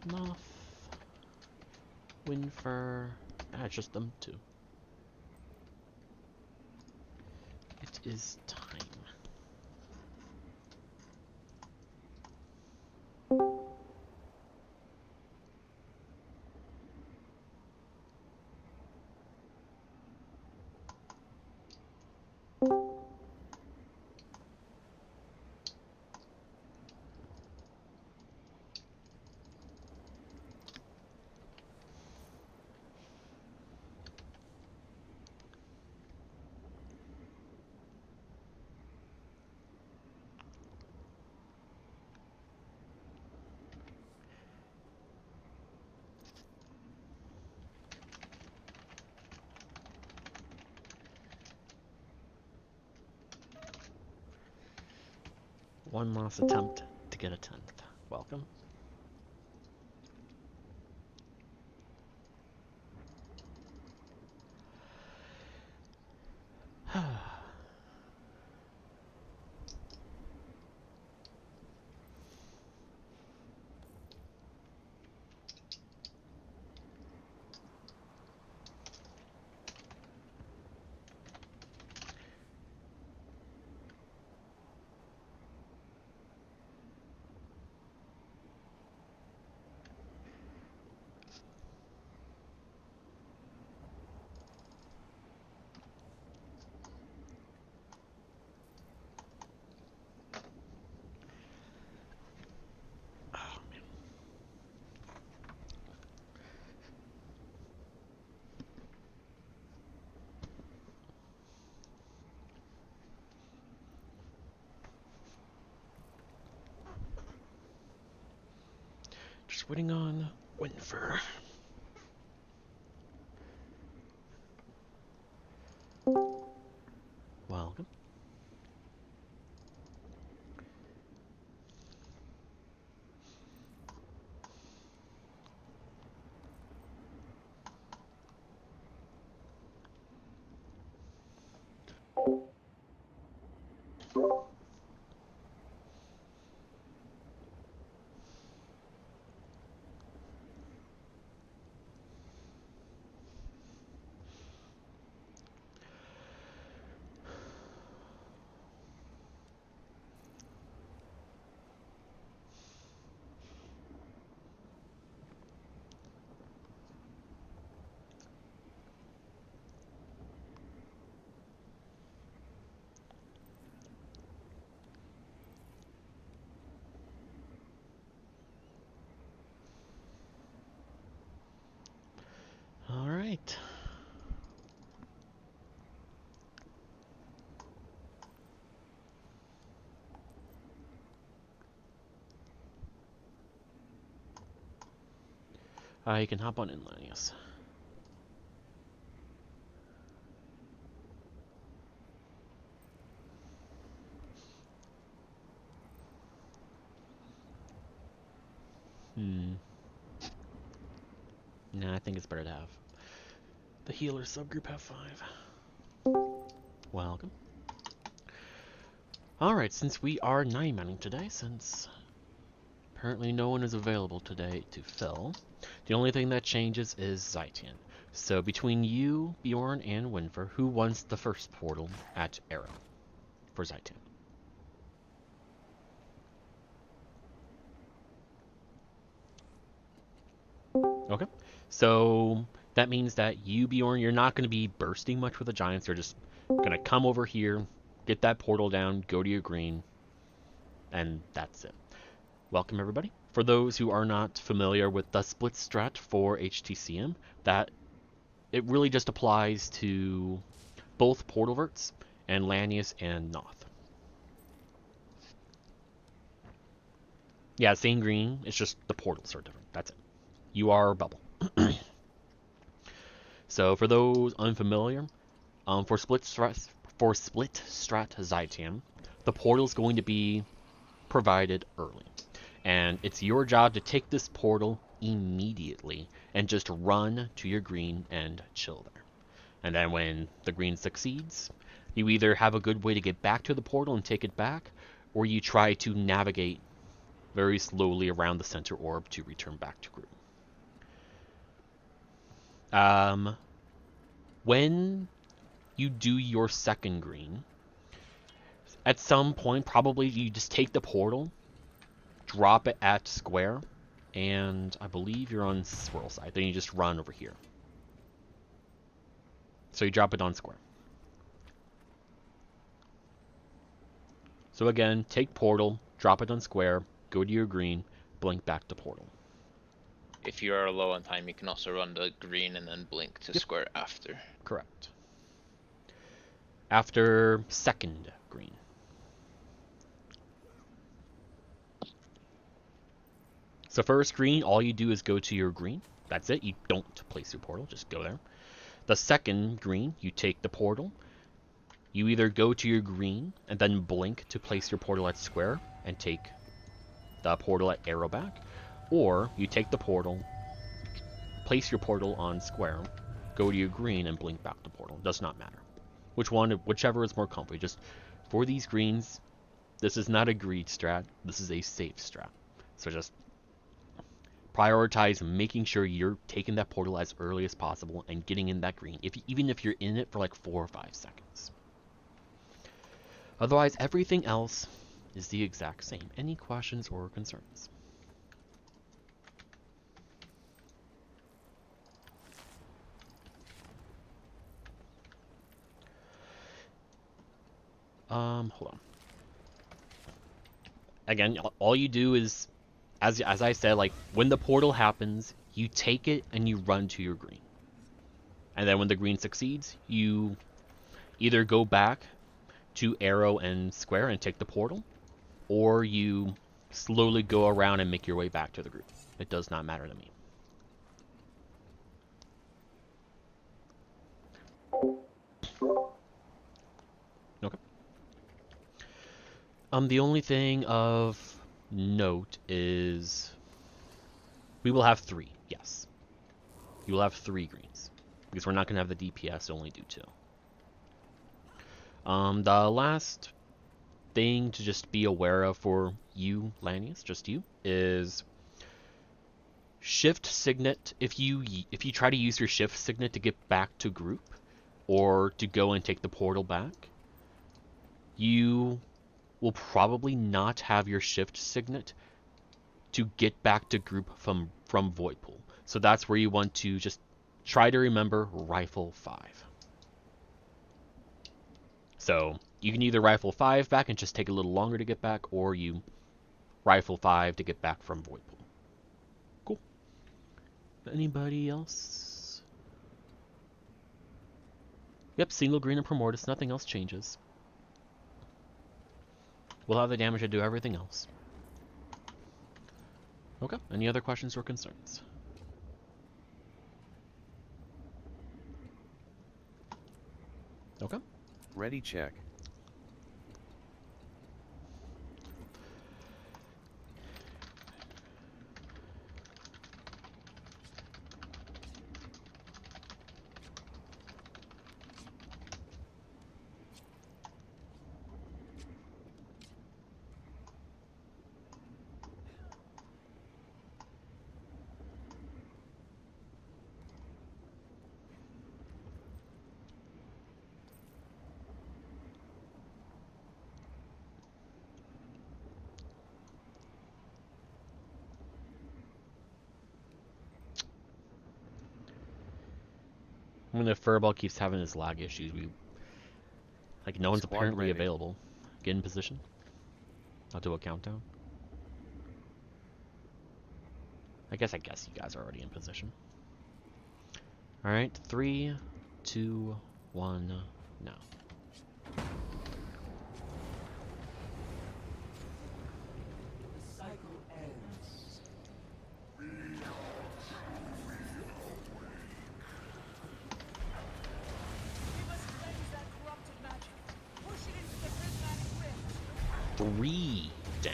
Moth, Winfer. Ah, it's just them two. It is time. One last attempt to get a 10th. Welcome. Just waiting on Winfer. Welcome. All right. You can hop on inline, yes. Nah, I think it's better to have the healer subgroup have 5. Welcome. Alright, since we are 9-manning today, since apparently no one is available today to fill, the only thing that changes is Zytian. So between you, Bjorn, and Winfer, who wants the first portal at Arrow for Zytian? Okay. So that means that you, Bjorn, you're not going to be bursting much with the Giants. You're just going to come over here, get that portal down, go to your green, and that's it. Welcome, everybody. For those who are not familiar with the split strat for HTcm, that it really just applies to both portal verts and Lanius and Noth. Yeah, same green. It's just the portals are different. That's it. You are bubble. So for those unfamiliar, for split strat Zytian, the portal is going to be provided early, and it's your job to take this portal immediately and just run to your green and chill there. And then when the green succeeds, you either have a good way to get back to the portal and take it back, or you try to navigate very slowly around the center orb to return back to group. When you do your second green, at some point, probably you just take the portal, drop it at square, and I believe you're on swirl side. Then you just run over here. So you drop it on square. So again, take portal, drop it on square, go to your green, blink back to portal. If you are low on time, you can also run the green and then blink to square after. Correct. After second green. So first green, all you do is go to your green. That's it. You don't place your portal, just go there. The second green, you take the portal. You either go to your green and then blink to place your portal at square and take the portal at arrow back, or you take the portal, place your portal on square, go to your green and blink back to portal. Does not matter. Whichever is more comfy. Just for these greens, this is not a greed strat. This is a safe strat. So just prioritize making sure you're taking that portal as early as possible and getting in that green, even if you're in it for like 4 or 5 seconds. Otherwise, everything else is the exact same. Any questions or concerns? Hold on. Again, all you do is, as I said, like when the portal happens, you take it and you run to your green. And then when the green succeeds, you either go back to arrow and square and take the portal, or you slowly go around and make your way back to the group. It does not matter to me. Okay. The only thing of note is we will have 3, yes. You will have 3 greens, because we're not going to have the DPS, only do 2. The last thing to just be aware of for you, Lanius, just you, is shift signet. If you try to use your shift signet to get back to group, or to go and take the portal back, you will probably not have your shift signet to get back to group from Void Pool. So that's where you want to just try to remember Rifle 5. So you can either Rifle 5 back and just take a little longer to get back, or you Rifle 5 to get back from Void Pool. Cool. Anybody else? Yep, single green and Primordius, nothing else changes. We'll have the damage to do everything else. Okay, any other questions or concerns? Okay. Ready, check. When the Furball keeps having his lag issues, no one's Squad apparently ready. available. Get in position. I'll do a countdown. I guess you guys are already in position. Alright, 3, 2, 1, now. Three down.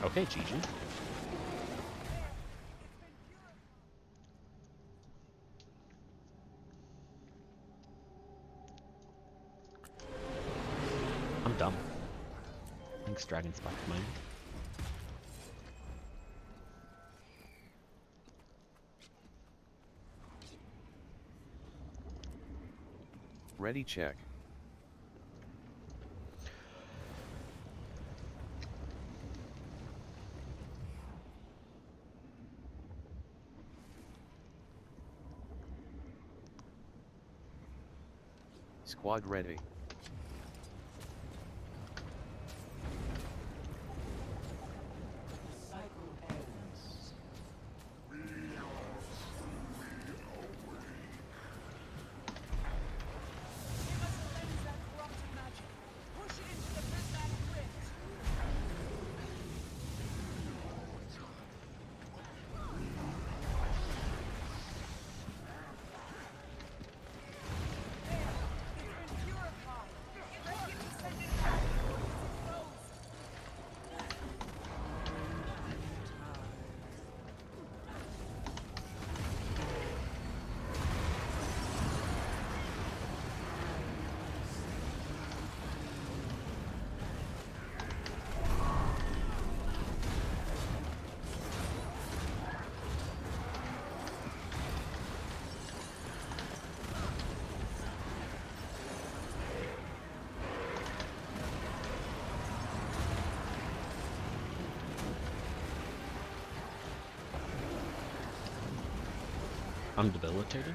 Okay, GG. I'm dumb. Thanks, Dragon Spot Mine. Ready check. Squad ready. I'm debilitated.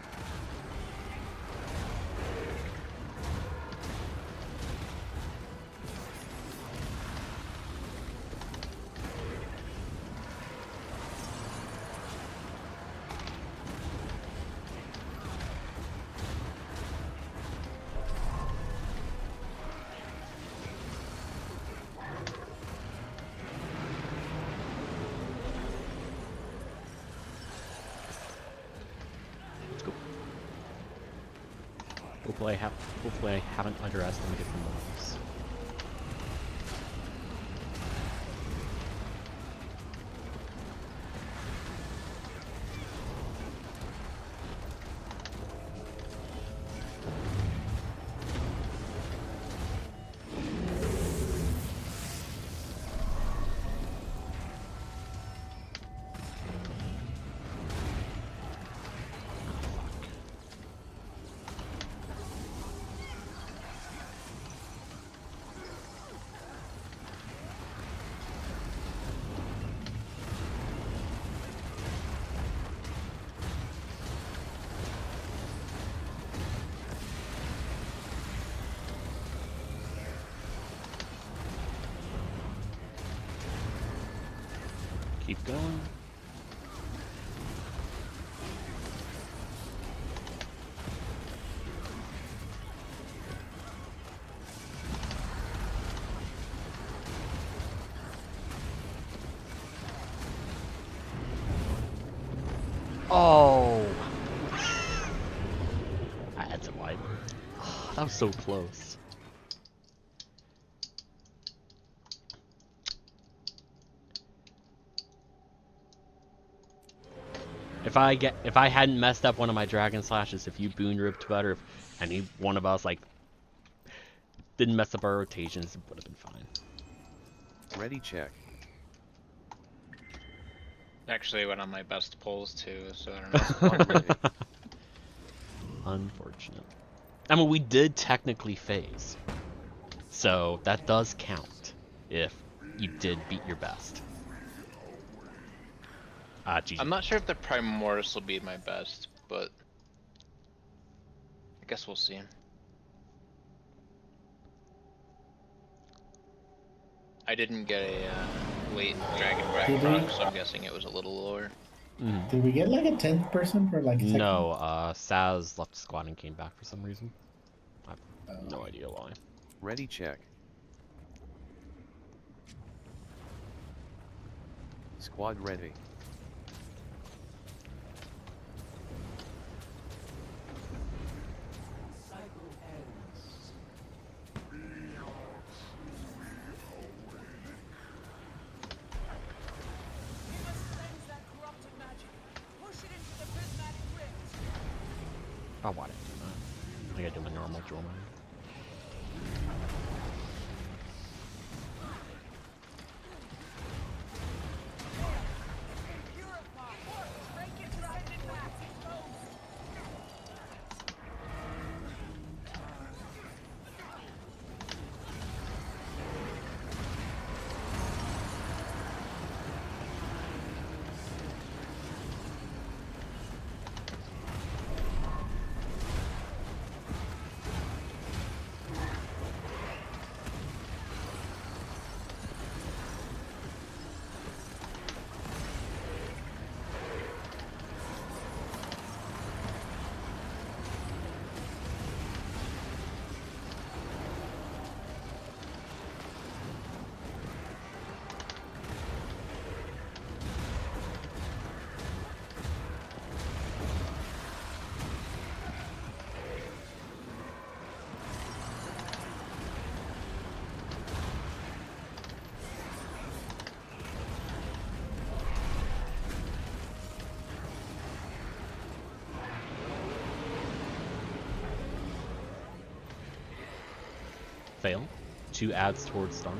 Hopefully I haven't underestimated the mobs. Keep going. Oh! I had to wipe. Oh, that was so close. If I hadn't messed up one of my dragon slashes, if you boon ripped better, if any one of us like didn't mess up our rotations, it would have been fine. Ready check. Actually went on my best pulls too, so I don't know. Unfortunate. I mean, we did technically phase, so that does count if you did beat your best. GG. I'm not sure if the Primordial will be my best, but I guess we'll see. I didn't get a late Dragon Ragnarok, so I'm guessing it was a little lower. Did we get like a 10th person for like a second? No, Saz left the squad and came back for some reason. I have no idea why. Ready check. Squad ready. Oh, why did I do that? I gotta do my normal drill mine. Fail. 2 adds towards stun.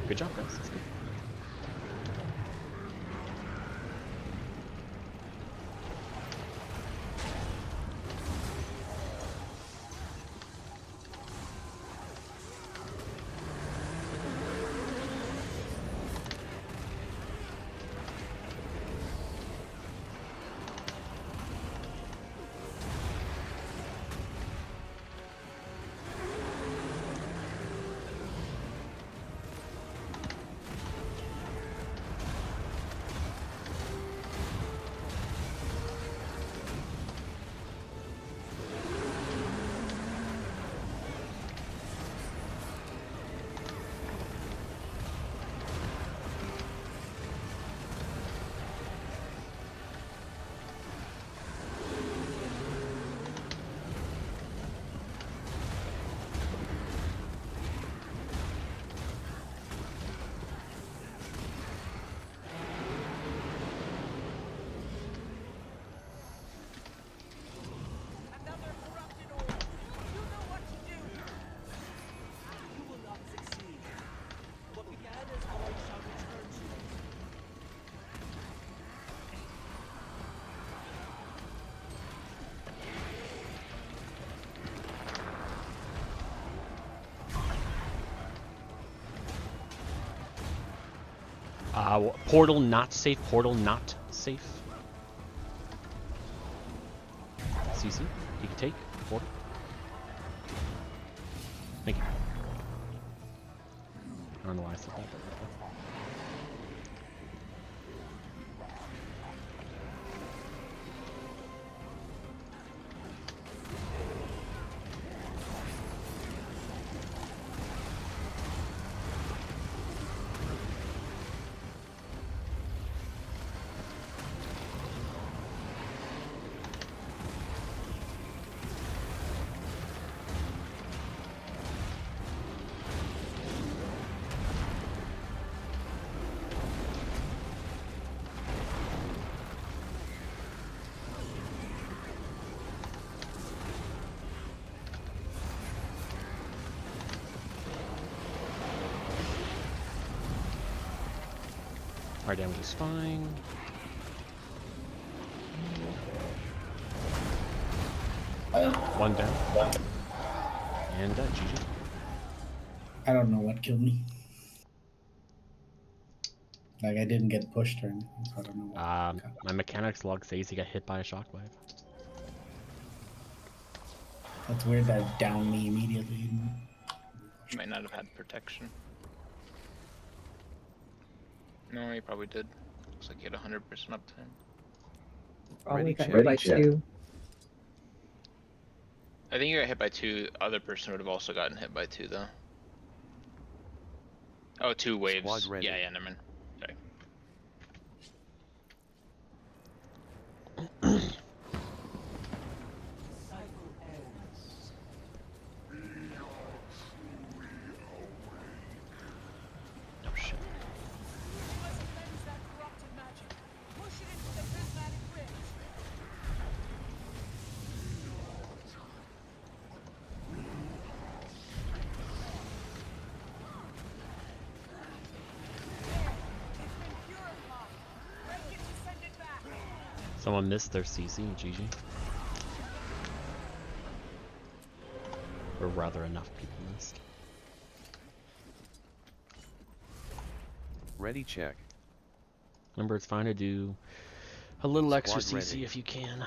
Good job, guys. That's good. Portal not safe. Portal not safe. CC, you can take portal. Thank you. I don't know why I said that. Our damage is fine. One down. And GG. I don't know what killed me. Like, I didn't get pushed or anything, so I don't know what. My mechanics log says he got hit by a shockwave. That's weird that downed me immediately. Might not have had protection. No, he probably did. Looks like he had 100% uptime. Ready, got check. hit by 2. I think you got hit by 2. Other person would have also gotten hit by 2 though. Oh, 2 waves. Squad ready. Yeah, never mind. Sorry. Oh shit. Someone missed their CC, GG. Or rather, enough people missed. Ready check. Remember, it's fine to do a little extra Squad CC ready. if you can.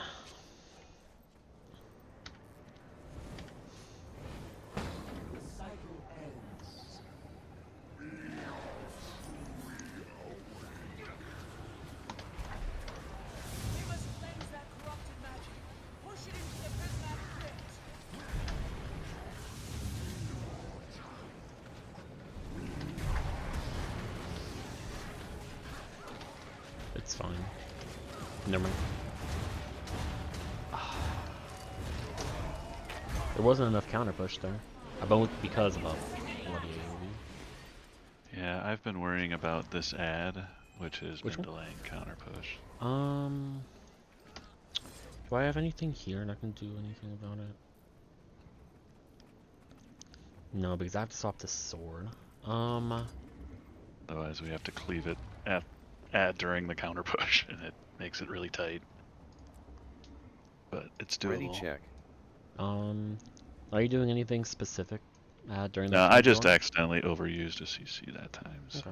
It's fine. Never mind. There wasn't enough counter push there. About because of a bloody AoE. Yeah, I've been worrying about this ad, which has Which been one? delaying counter push. Do I have anything here and I can do anything about it? No, because I have to swap the sword. Otherwise, we have to cleave it at during the counter push, and it makes it really tight. But it's doable. Ready check. Are you doing anything specific during the No, I fight, just Dylan? accidentally overused a CC that time, so. Okay.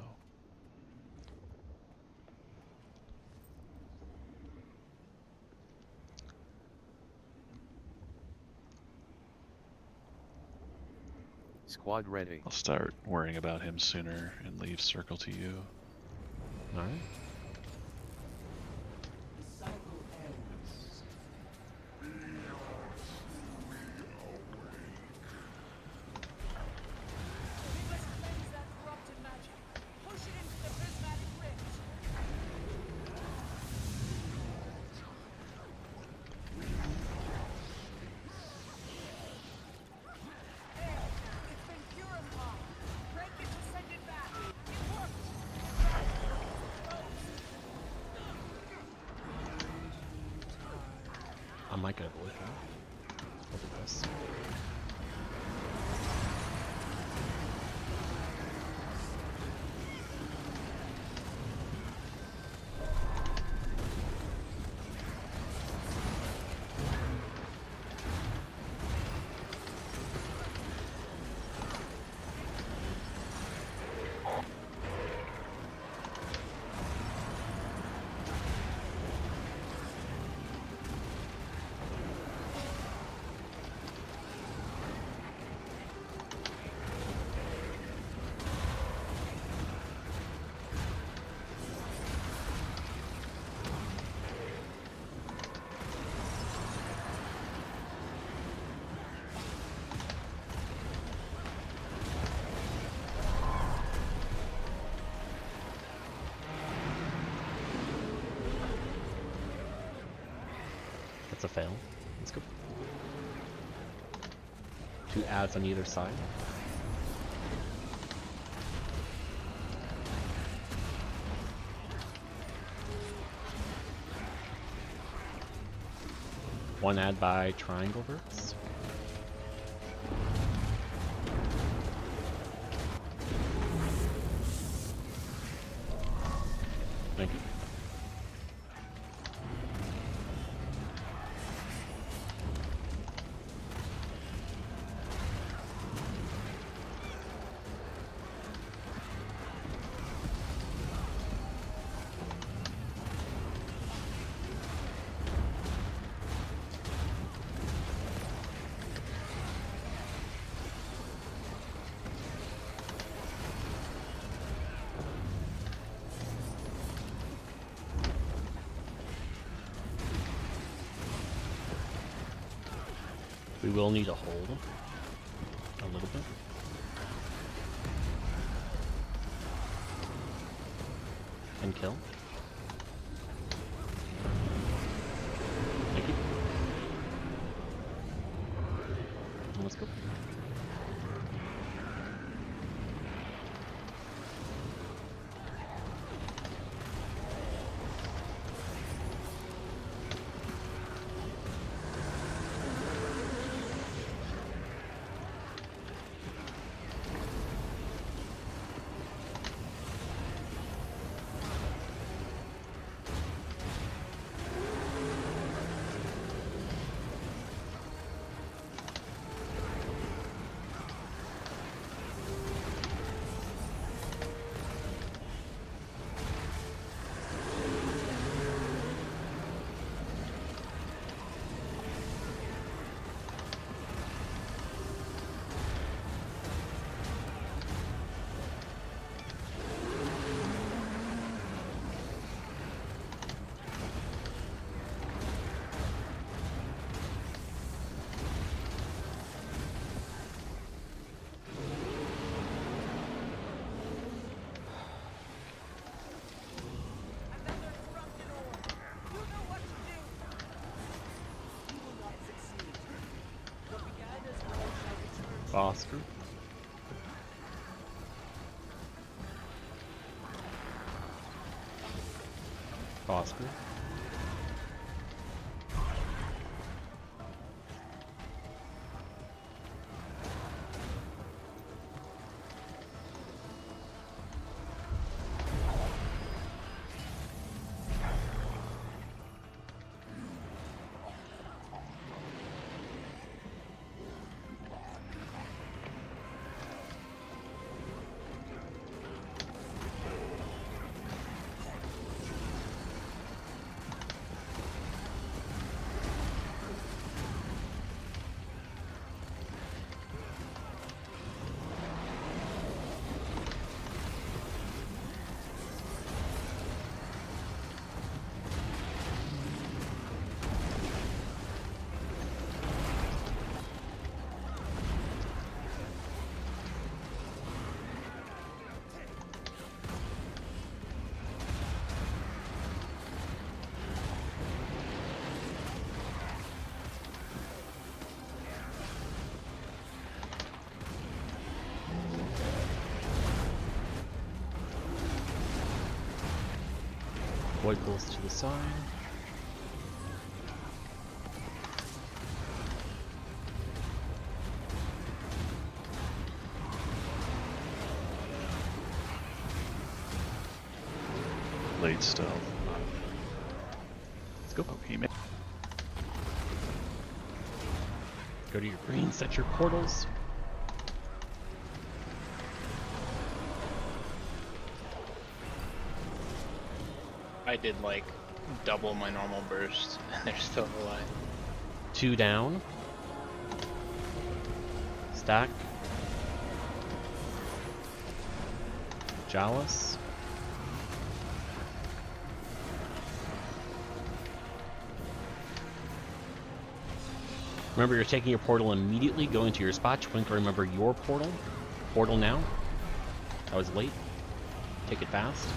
Squad ready. I'll start worrying about him sooner and leave circle to you. Alright. I might get a void out. Look at this. That's a fail. Let's go. 2 ads on either side. One ad by triangle verts. Thank you. We will need to hold a little bit. And kill. Thank you. Let's go. Oscar. Oscar. Void pulls to the side. Late stealth. Let's go. Oh, he made. Go to your green, set your portals. I did like double my normal burst, and they're still alive. 2 down. Stack. Chalice. Remember, you're taking your portal immediately, going to your spot. Twink, remember your portal. Portal now. That was late. Take it fast.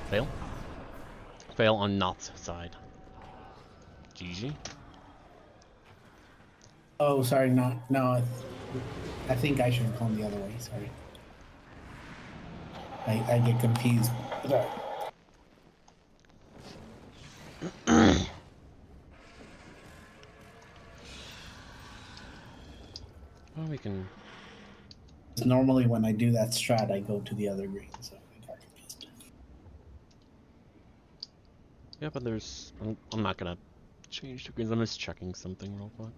Fail. Fail on Knott's side. GG. Oh, sorry, no. I think I should have gone the other way. Sorry. I get confused. Well, we can. Normally, when I do that strat, I go to the other green. So I got confused. Yeah, but there's. I'm not gonna change the greens. I'm just checking something real quick.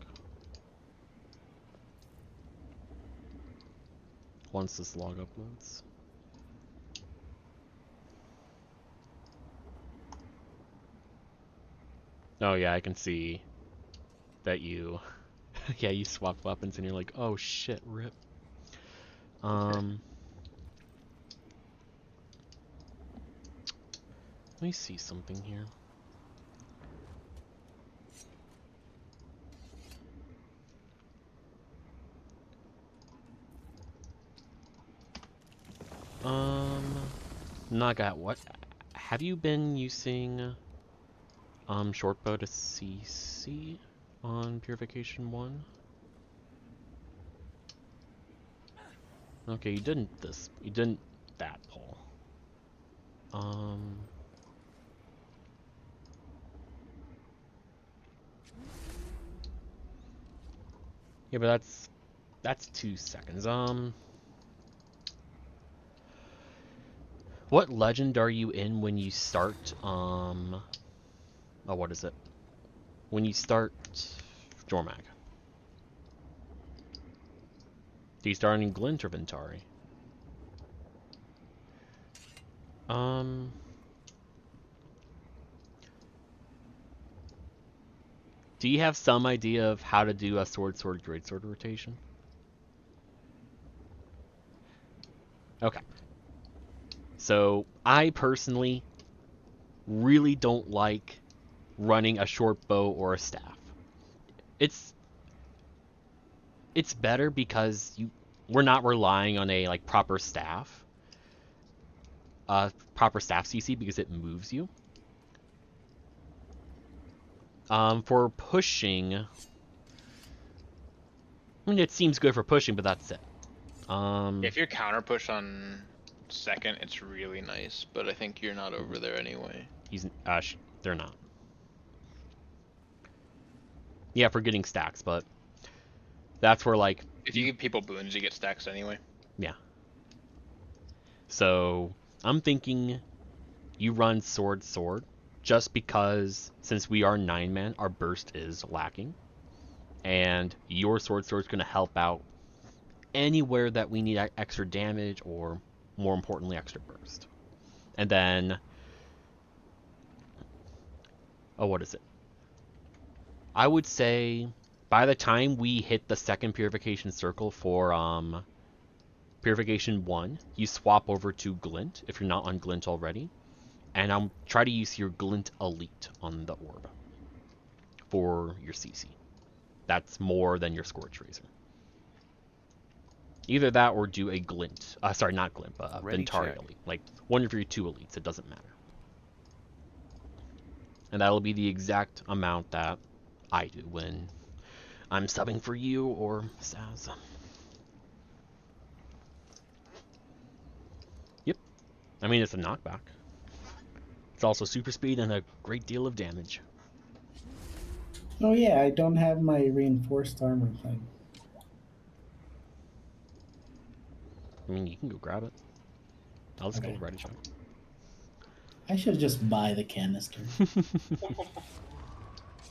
Once this log uploads. Oh yeah, I can see that you. Yeah, you swapped weapons and you're like, oh shit, rip. Let me see something here. Naga, what? Have you been using shortbow to CC on Purification 1? Okay, you didn't that pull. Yeah, but that's 2 seconds. What legend are you in when you start, oh, what is it? When you start Jormag? Do you start in Glint or Ventari? Do you have some idea of how to do a sword, greatsword rotation? Okay. So, I personally really don't like running a short bow or a staff. It's better because we're not relying on a proper staff CC because it moves you. For pushing, I mean, it seems good for pushing, but that's it. If you're counter push on second, it's really nice, but I think you're not over there anyway. He's they're not. Yeah, for getting stacks, but that's where like If you give people boons, you get stacks anyway. yeah. So I'm thinking you run sword sword, just because since we are 9-man, our burst is lacking, and your sword sword is going to help out anywhere that we need extra damage or, more importantly, extra burst. And then, oh, what is it? I would say by the time we hit the second purification circle for purification 1, you swap over to glint if you're not on glint already, and I'll try to use your glint elite on the orb for your CC. That's more than your scorch razor. Either that or do a glint. Sorry, not glint, but Ventari elite. Like one of your 2 elites. It doesn't matter. And that'll be the exact amount that I do when I'm subbing for you or Saz. Yep. I mean, it's a knockback. It's also super speed and a great deal of damage. Oh yeah, I don't have my reinforced armor thing. I mean, you can go grab it. I'll just Okay. go ready check. I should just buy the canister.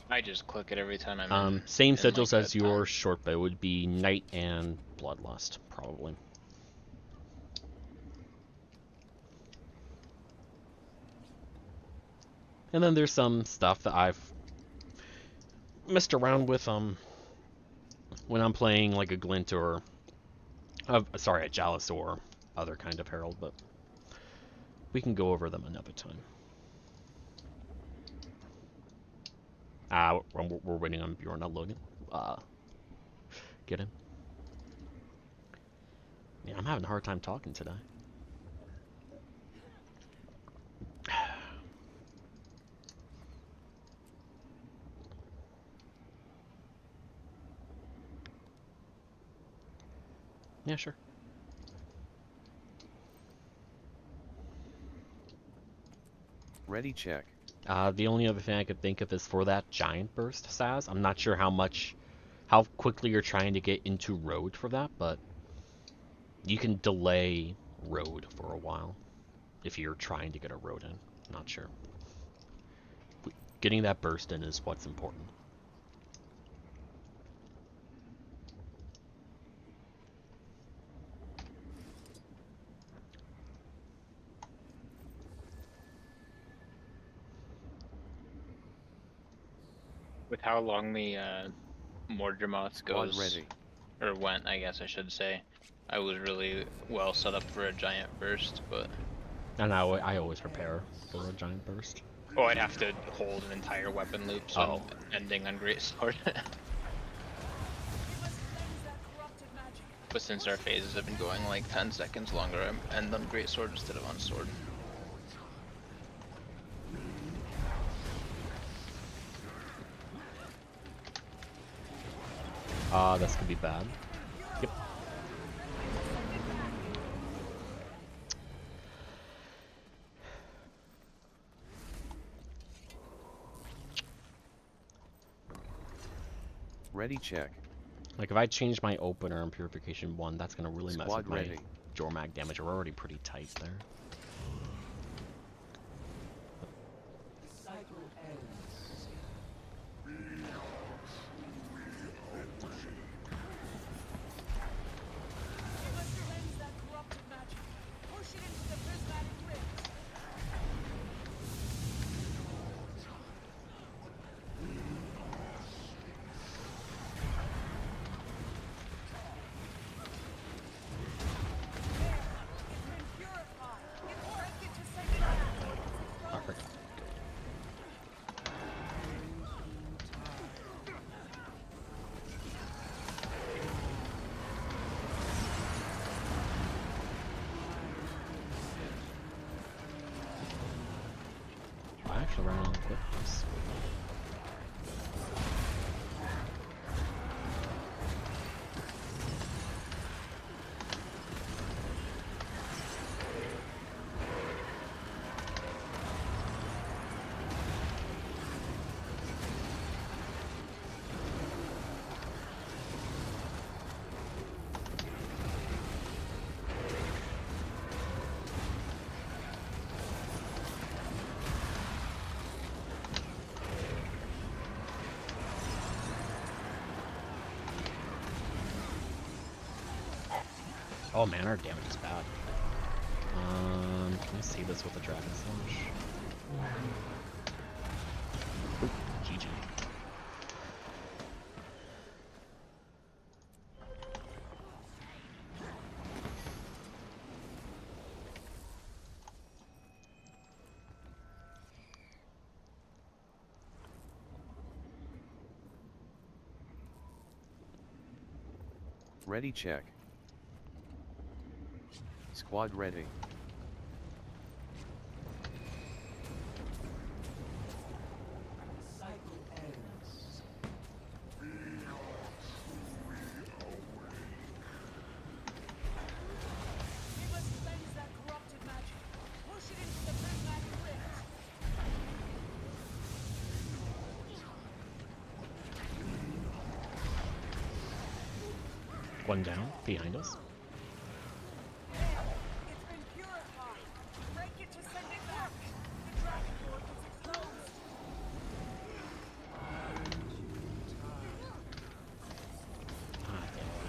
I just click it every time I'm in. Same in, sigils like, as your short bow would be Night and Bloodlust, probably. And then there's some stuff that I've messed around with when I'm playing like a Glint or sorry, a Chalice or other kind of Herald, but we can go over them another time. We're waiting on Bjorn, not Logan. Get him. Man, I'm having a hard time talking today. Yeah, sure. Ready check. The only other thing I could think of is for that giant burst, Saz. I'm not sure how quickly you're trying to get into road for that, but you can delay road for a while if you're trying to get a road in. Not sure. Getting that burst in is what's important. With how long the Mordremoth Squad goes, ready. or went, I guess I should say, I was really well set up for a giant burst, but... And I always prepare for a giant burst. Oh, I'd have to hold an entire weapon loop, so I'm ending on Greatsword. But since our phases have been going like 10 seconds longer, I'm end on Greatsword instead of on Sword. This could be bad. Yep. Ready check. Like if I change my opener in Purification 1, that's gonna really mess Squad with my ready. Jormag damage. We're already pretty tight there. I actually ran on quick. Nice. Oh man, our damage is bad. Can we save this with a Dragon Slash? GG. Ready check. Squad ready. One down, behind us. Ah, damn it.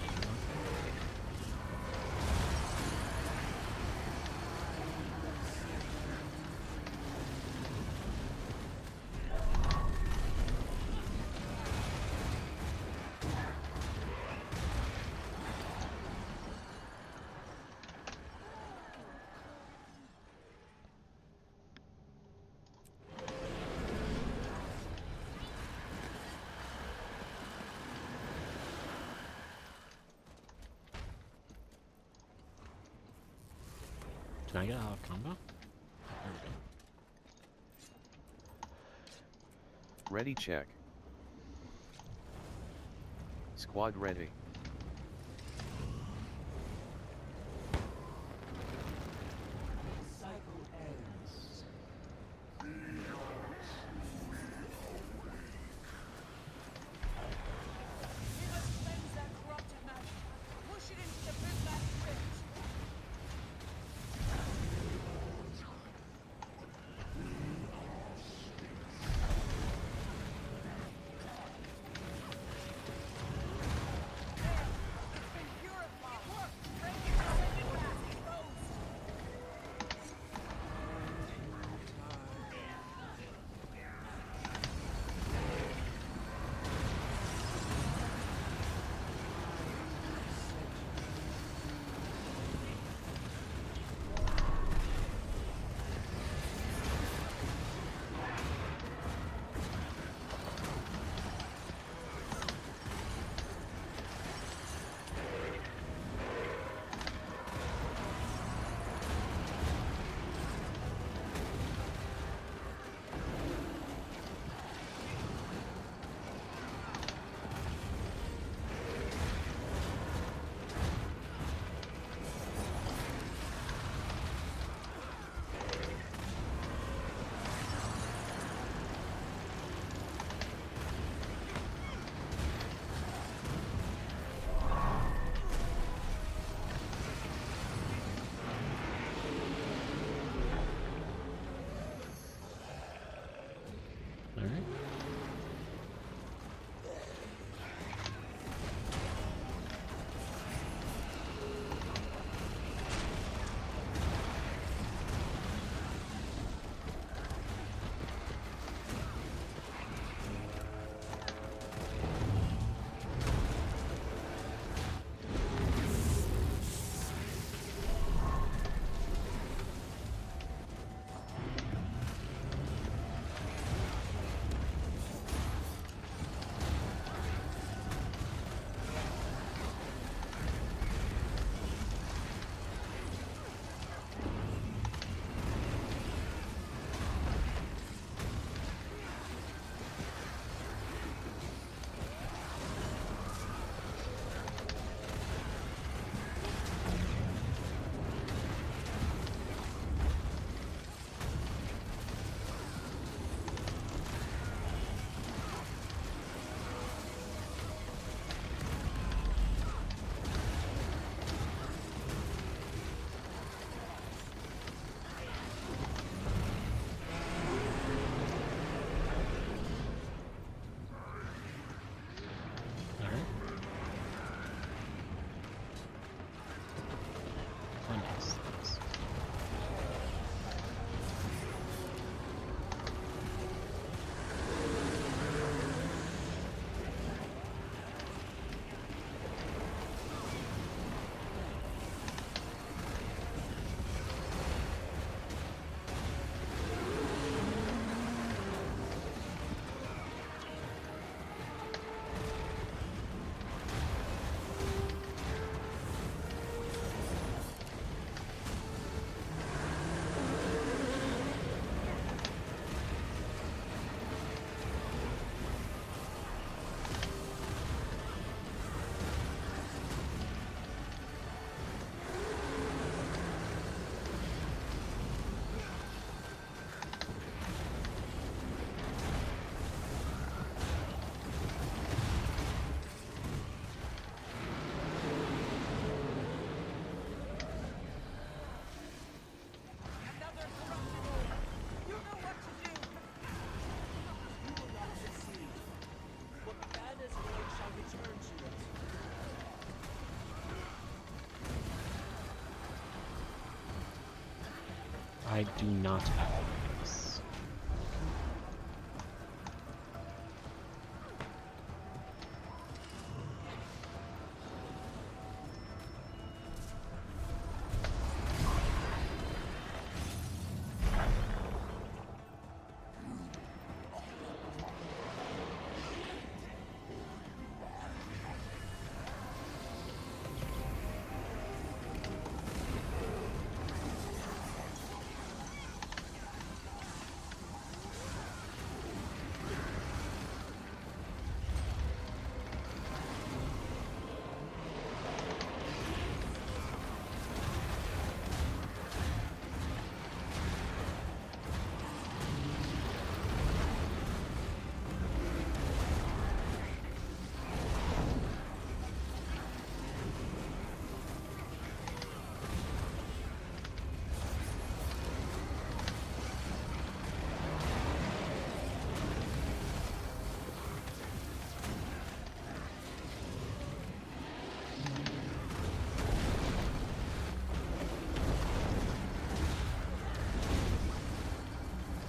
Can I get out of combo? There we go. Ready check. Squad ready. I do not have this.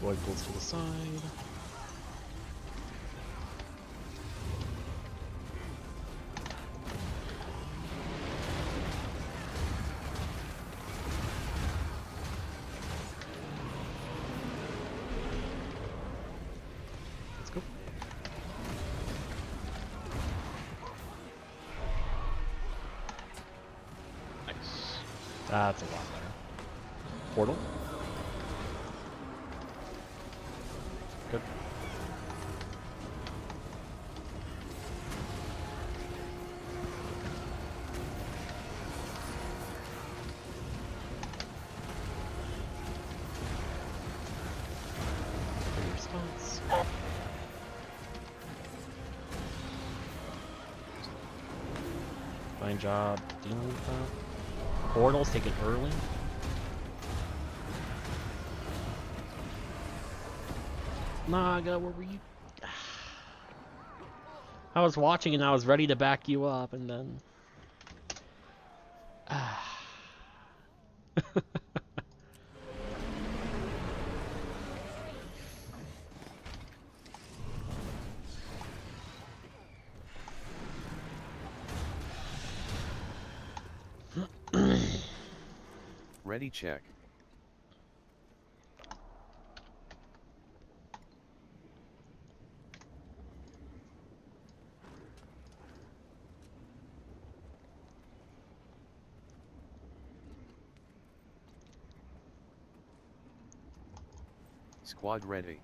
Void pulls to the side. Let's go. Nice. That's a lot better. Portal. Good. Good response. Fine job dealing with that. Portal's taken early. Naga, where were you? I was watching and I was ready to back you up, and then. Ready check. Squad ready.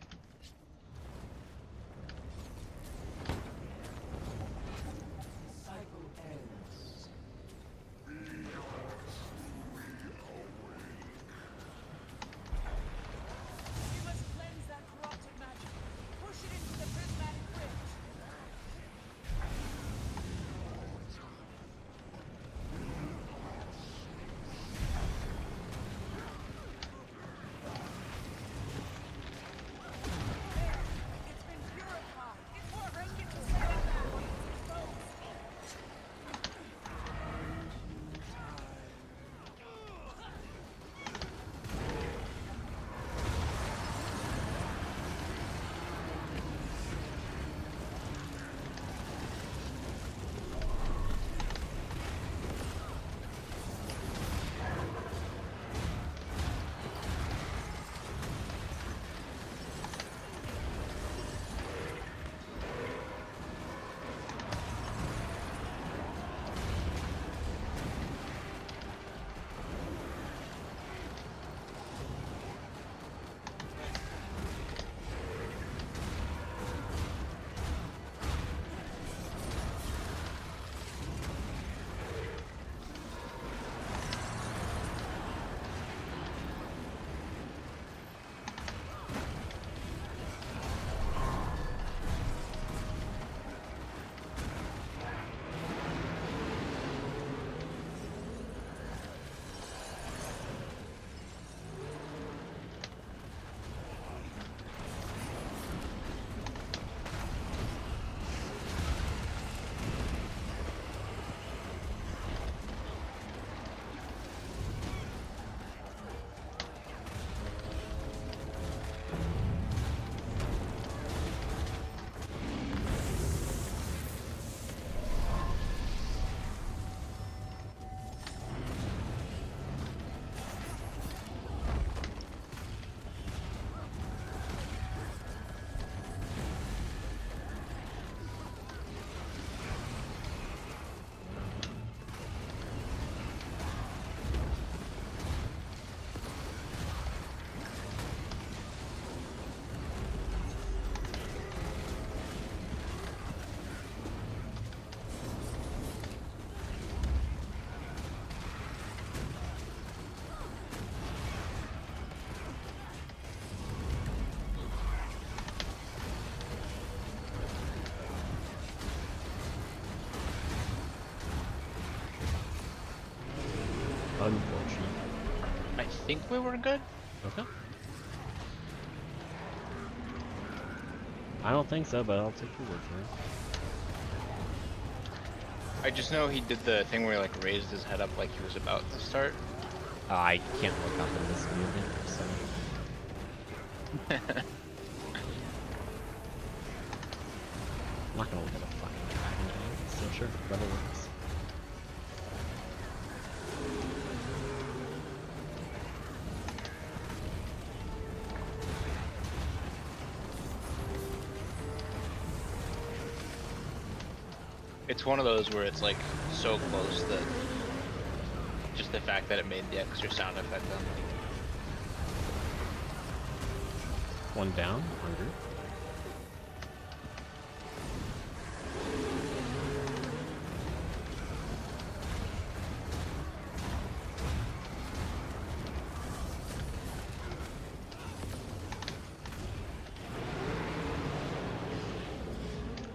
Unfortunate. I think we were good. Okay. I don't think so, but I'll take your word for it. I just know he did the thing where he like raised his head up like he was about to start. I can't look up in this video game, so. I'm not gonna look at a fucking dragon game, so sure, whatever works. It's one of those where it's like so close that just the fact that it made the extra sound effect on like One down, 100.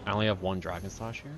I only have one Dragon Slash here.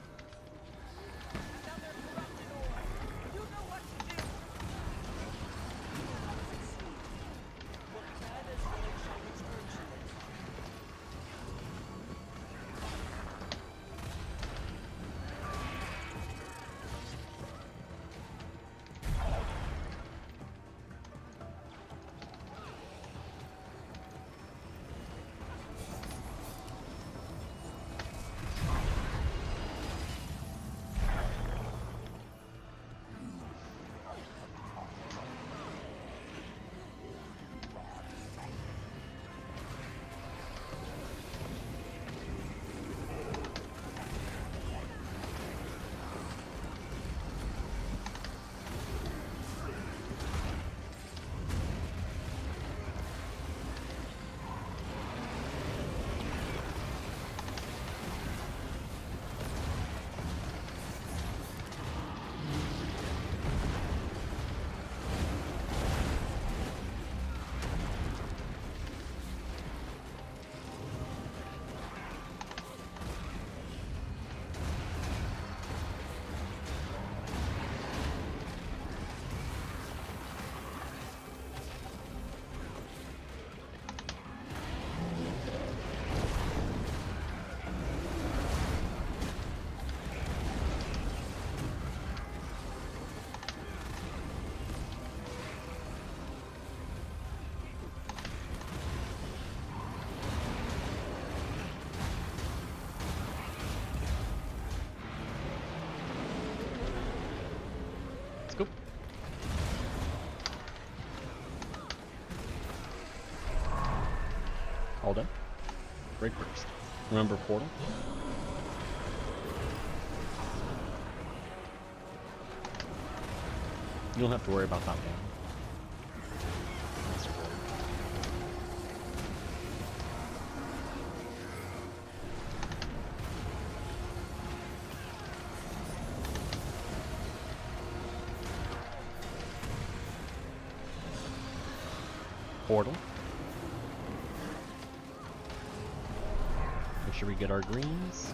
Let's go. All done. Break first. Remember portal. You don't have to worry about that one. That's cool. Portal. Make sure we get our greens.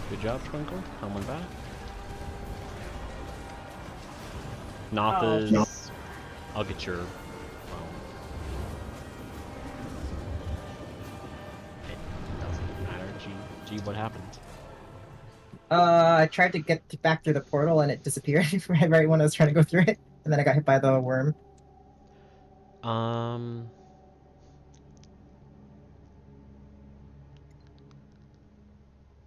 Good job, Twinkle. Coming back. Notha's. No. I'll get your. It doesn't matter. G, what happened? I tried to get back through the portal and it disappeared right when I was trying to go through it, and then I got hit by the worm.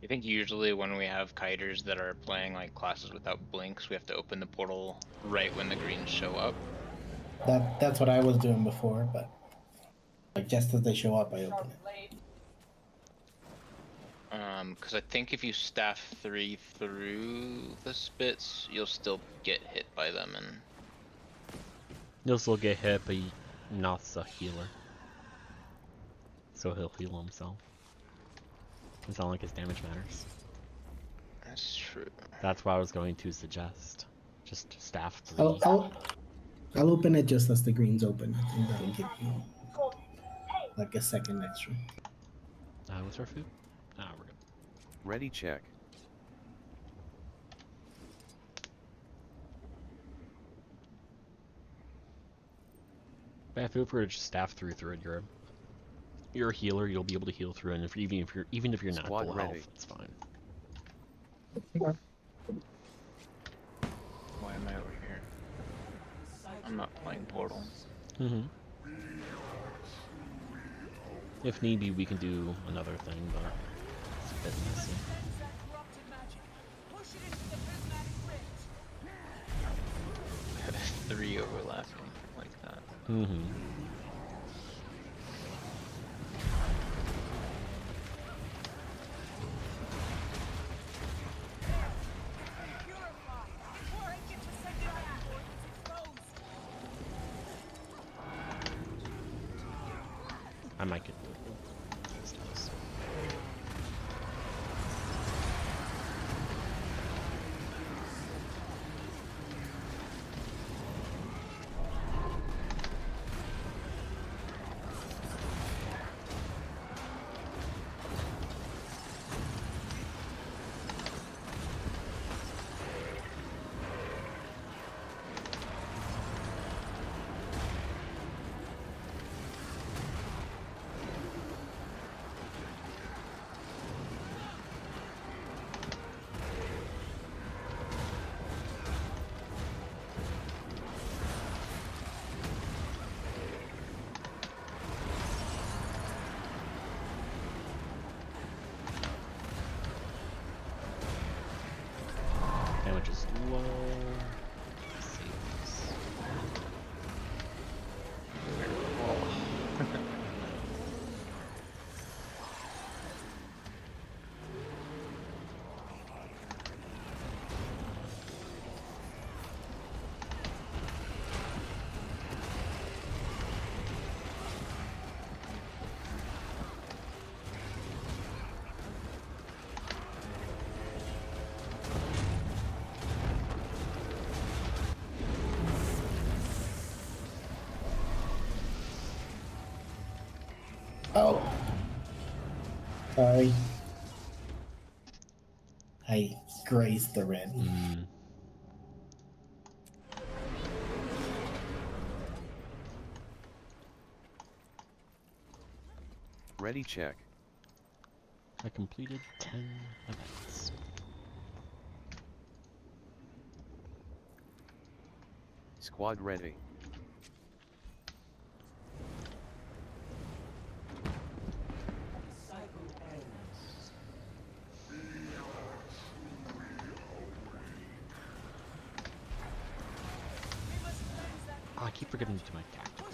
I think usually when we have kiters that are playing like classes without blinks, we have to open the portal right when the greens show up. That's what I was doing before, but like just as they show up, I open it. Because I think if you staff 3 through the spits, you'll still get hit by them, and You'll still get hit, but Noth's a healer. So he'll heal himself. It's not like his damage matters. that's true. That's what I was going to suggest. Just staff 3. I'll open it just as the greens open. I think that'll give you like a second extra. What's our food? Ah, we're good. Ready check. But feel free to just staff through it. You're a healer. You'll be able to heal through, and even if you're not Squad full ready. health, it's fine. Okay. Why am I over here? I'm not playing Portal. Mm-hmm. If need be, we can do another thing, but it's a bit messy. Three overlapping like that. Mm-hmm. I might get this does. Damage is low. Saves. Oh. Sorry. I grazed the red. Mm. Ready check. I completed 10 events. Squad ready. Oh, I keep forgetting to do my tactical.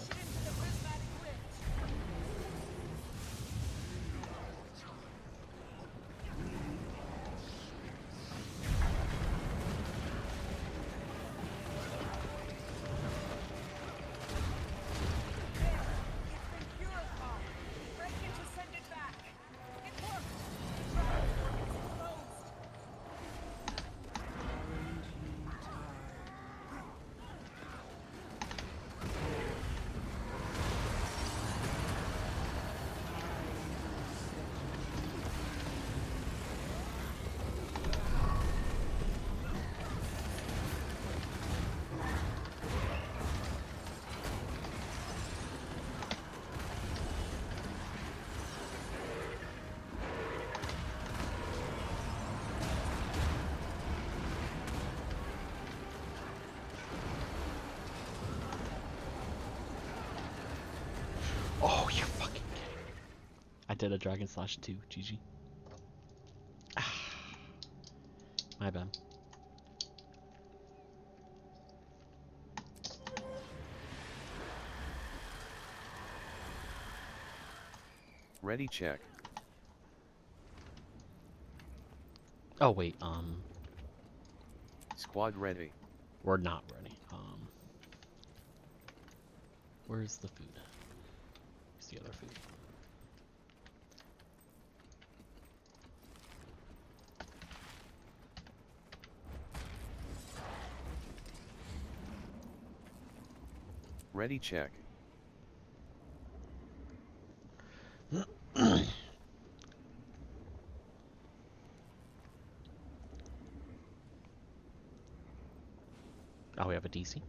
Oh, you're fucking kidding. I did a Dragon Slash 2, GG. My bad. Ready check. Oh wait, Squad ready. we're not ready. Where's the food? Where's the other food? Ready check. Oh, we have a DC.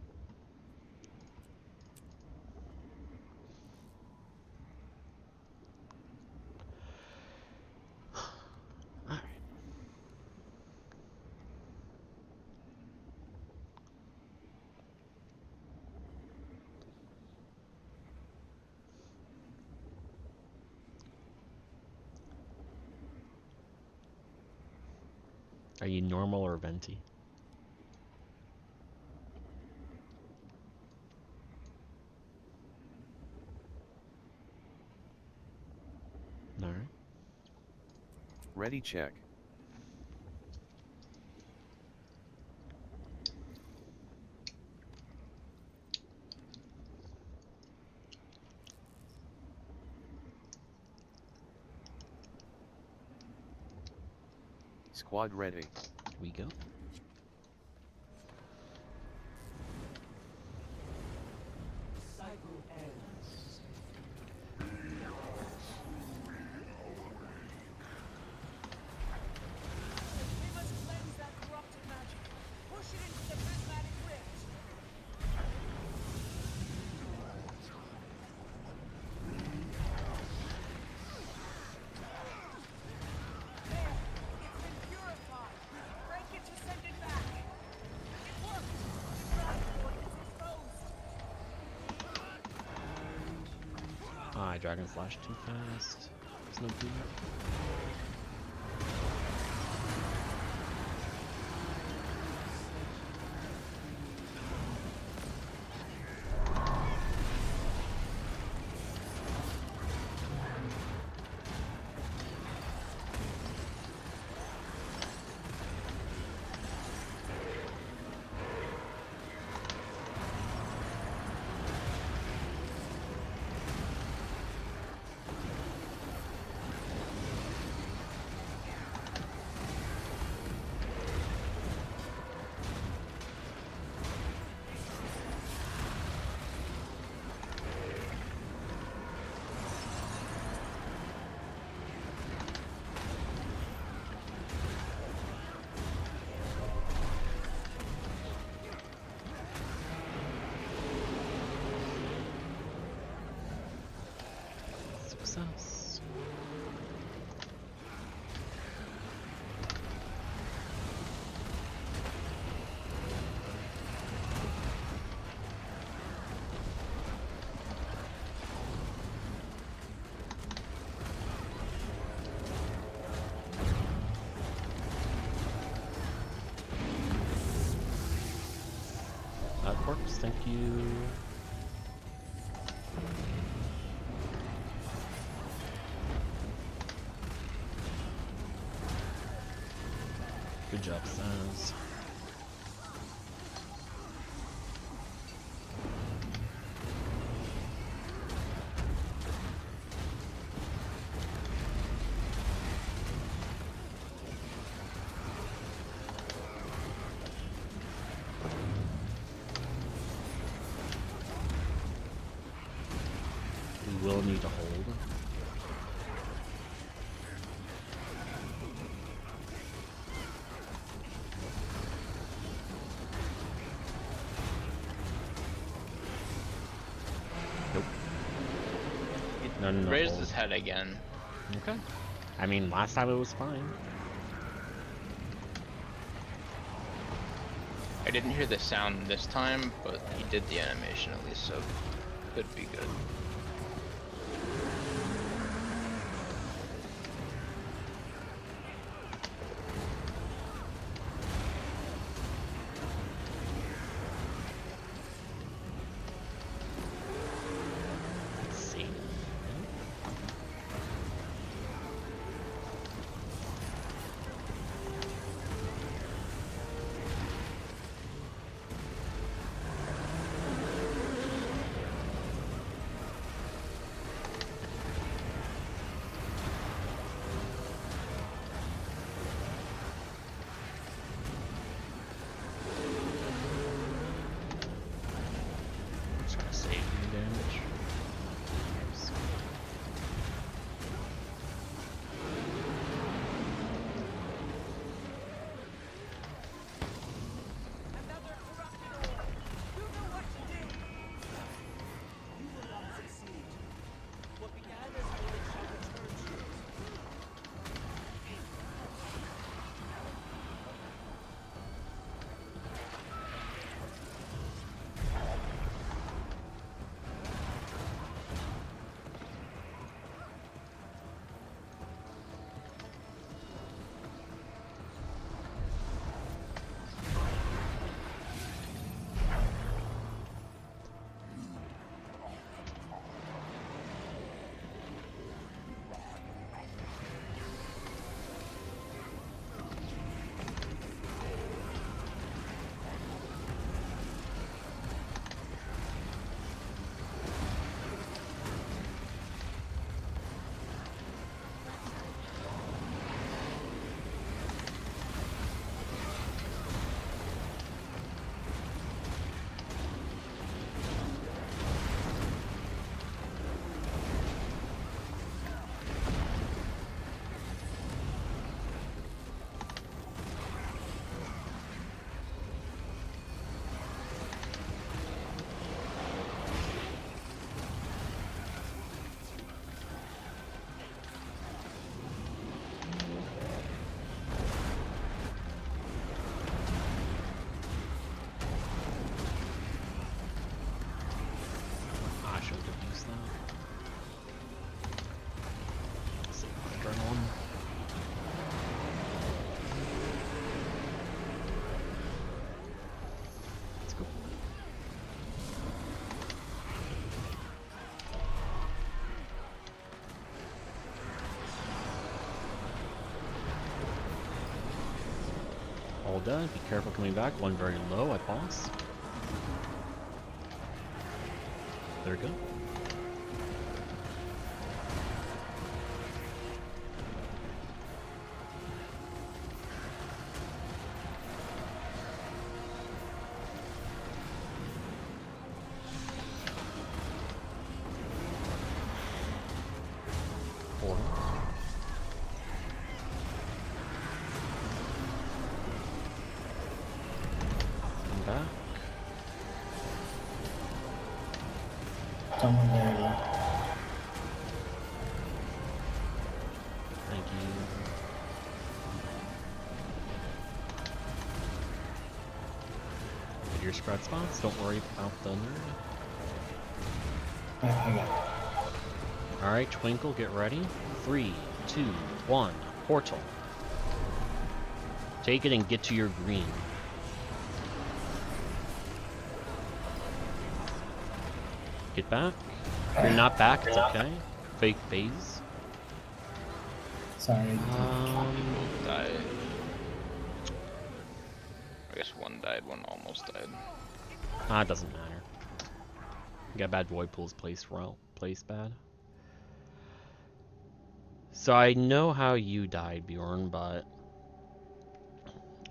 Are you normal or venti? All right. Ready check. Squad ready. Here we go. We must cleanse that corrupted magic. Push it into the prismatic rift. There, it's been purified. Break it to send it back. It worked. The ground void is exposed. Ah, I Dragon Slash too fast. There's no good. Success. Corpse, thank you. Good job, Sans. We will need to hold. Nope. None of Raised hold. his head again. Okay. I mean, last time it was fine. I didn't hear the sound this time, but he did the animation at least, so could be good. Let's see. All done. Be careful coming back. One very low. I pause. There we go. Portal. Come back. Someone there. Thank you. Get your spread spots. Don't worry about the nerd. I got it. Alright, Twinkle, get ready. 3, 2, 1. Portal. Take it and get to your green. Get back. If you're not back, it's okay. Fake phase. Sorry. Both died. I guess one died, one almost died. It doesn't matter. You got bad void pools placed bad. So I know how you died, Bjorn, but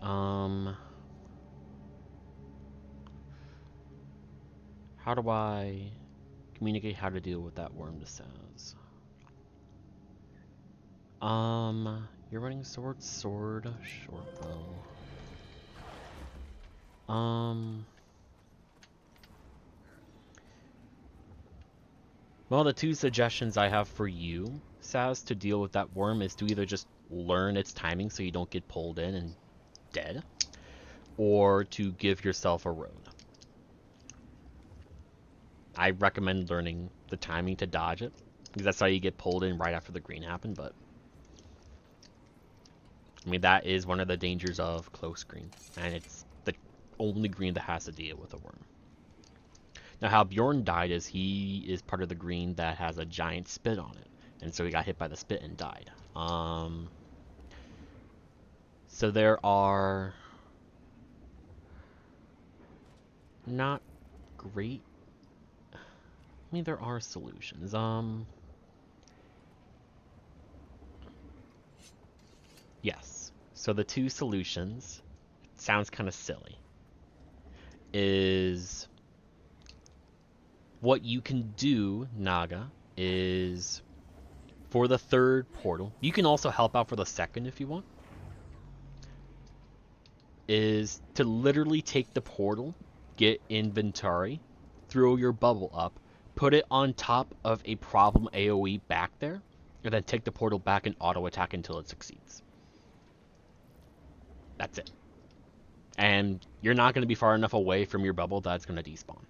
how do I communicate how to deal with that worm that says? You're running sword, short bow. Well, the two suggestions I have for you, Saz, to deal with that worm is to either just learn its timing so you don't get pulled in and dead, or to give yourself a road. I recommend learning the timing to dodge it, because that's how you get pulled in right after the green happened, but I mean, that is one of the dangers of close green, and it's the only green that has to deal with a worm. Now, how Bjorn died is he is part of the green that has a giant spit on it, and so he got hit by the spit and died. So there are not great. I mean, there are solutions. Yes. So the two solutions, it sounds kind of silly, is what you can do, Naga, is for the third portal, you can also help out for the second if you want, is to literally take the portal, get inventory, throw your bubble up, put it on top of a problem AoE back there, and then take the portal back and auto attack until it succeeds. That's it. And you're not going to be far enough away from your bubble that it's going to despawn.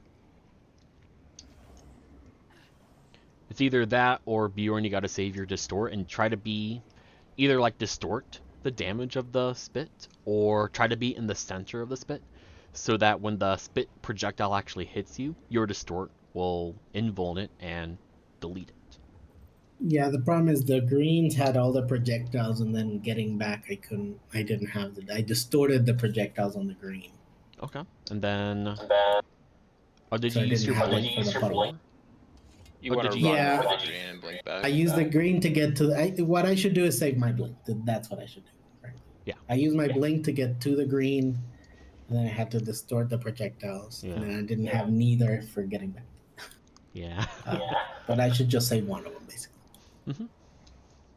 It's either that or Bjorn, you got to save your distort and try to be either like distort the damage of the spit or try to be in the center of the spit so that when the spit projectile actually hits you, your distort will invuln it and delete it. Yeah, the problem is the greens had all the projectiles, and then getting back, I didn't have I distorted the projectiles on the green. Okay. And then, oh, did So you I use didn't your have blink it for the puddle. before? You Oh, want did to you- run Yeah. for the green and blink back. I use the green to get to. What I should do is save my blink. That's what I should do. Frankly. Yeah. I use my blink to get to the green, and then I had to distort the projectiles, Yeah. and then I didn't have neither for getting back. Yeah. But I should just save one of them, basically.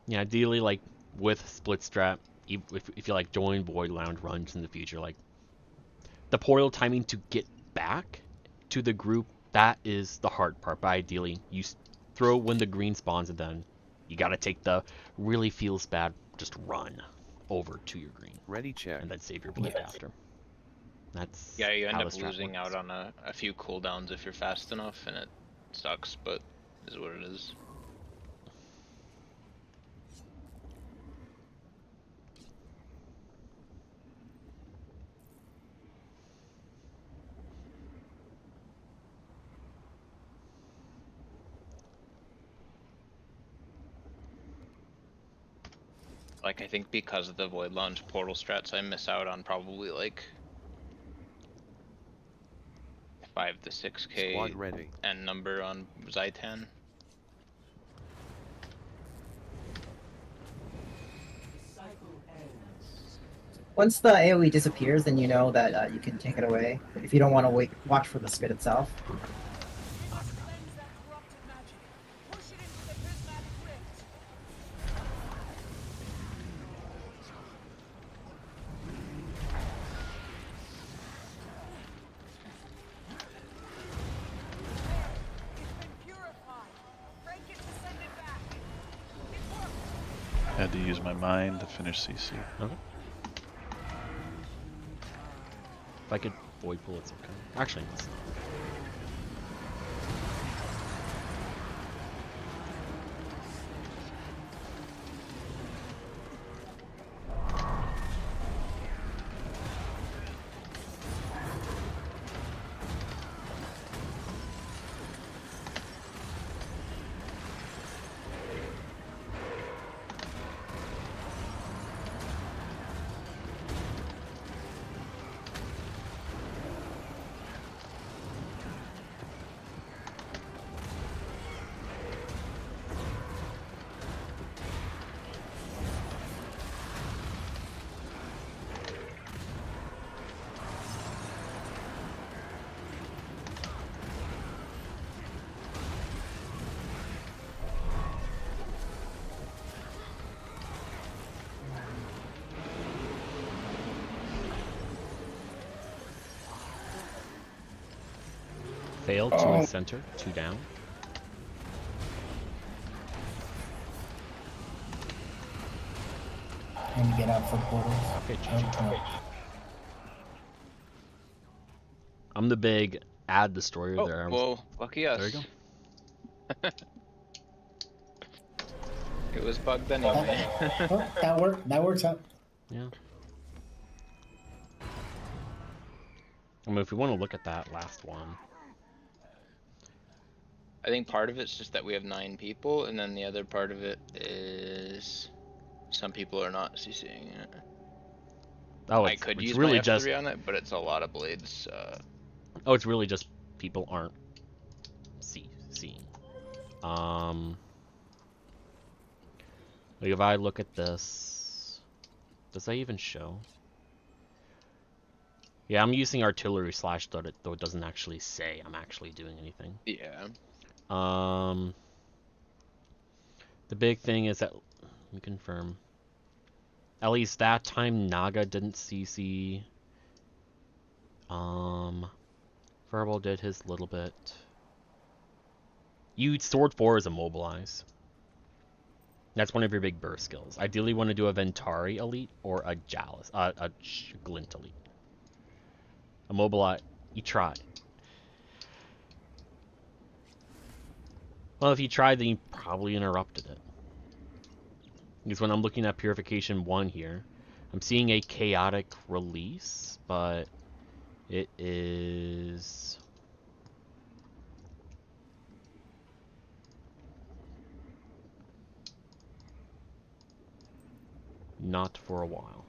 Yeah, ideally, like, with split strap, if you like join Void Lounge runs in the future, like, the portal timing to get back to the group, that is the hard part. But ideally, you throw when the green spawns, and then you gotta take the really feels bad, just run over to your green, Ready check. and then save your blink after. That's Yeah, you end how up the strat losing works. out on a few cooldowns if you're fast enough, and it sucks, but is what it is. Like, I think because of the Void Launch portal strats, I miss out on probably like 5 to 6k Squad ready. end number on Zaitan. Once the AoE disappears, then you know that you can take it away. If you don't want to watch for the spit itself. We must cleanse that corrupted magic. Push it into the prismatic rift. It's been purified. Break it to send it back. It worked. Had to use my mind to finish CC. Okay. If I could void pull, it's okay. Actually, it's not. Failed to in center, 2 down. Trying to get out for portals. Okay, Oh, GG. no. I'm the big add destroyer Oh, there. whoa, lucky us. There you go. It was bugged anyway. Oh, that worked. That works out. Yeah. I mean, if we want to look at that last one. I think part of it's just that we have 9 people, and then the other part of it is some people are not CCing it. Oh, I it's, could it's use really my F3 just. on it, but it's a lot of blades. Oh, it's really just people aren't seeing. Like if I look at this, does that even show? Yeah, I'm using artillery slash, though it doesn't actually say I'm actually doing anything. Yeah. The big thing is that, let me confirm. At least that time Naga didn't CC. Verbal did his little bit. Sword 4 is immobilize. That's one of your big burst skills. Ideally, you want to do a Ventari elite or a Jalis, a Glint elite. Immobilize. You tried. Well, if you tried, then you probably interrupted it. Because when I'm looking at Purification 1 here, I'm seeing a chaotic release, but it is... not for a while.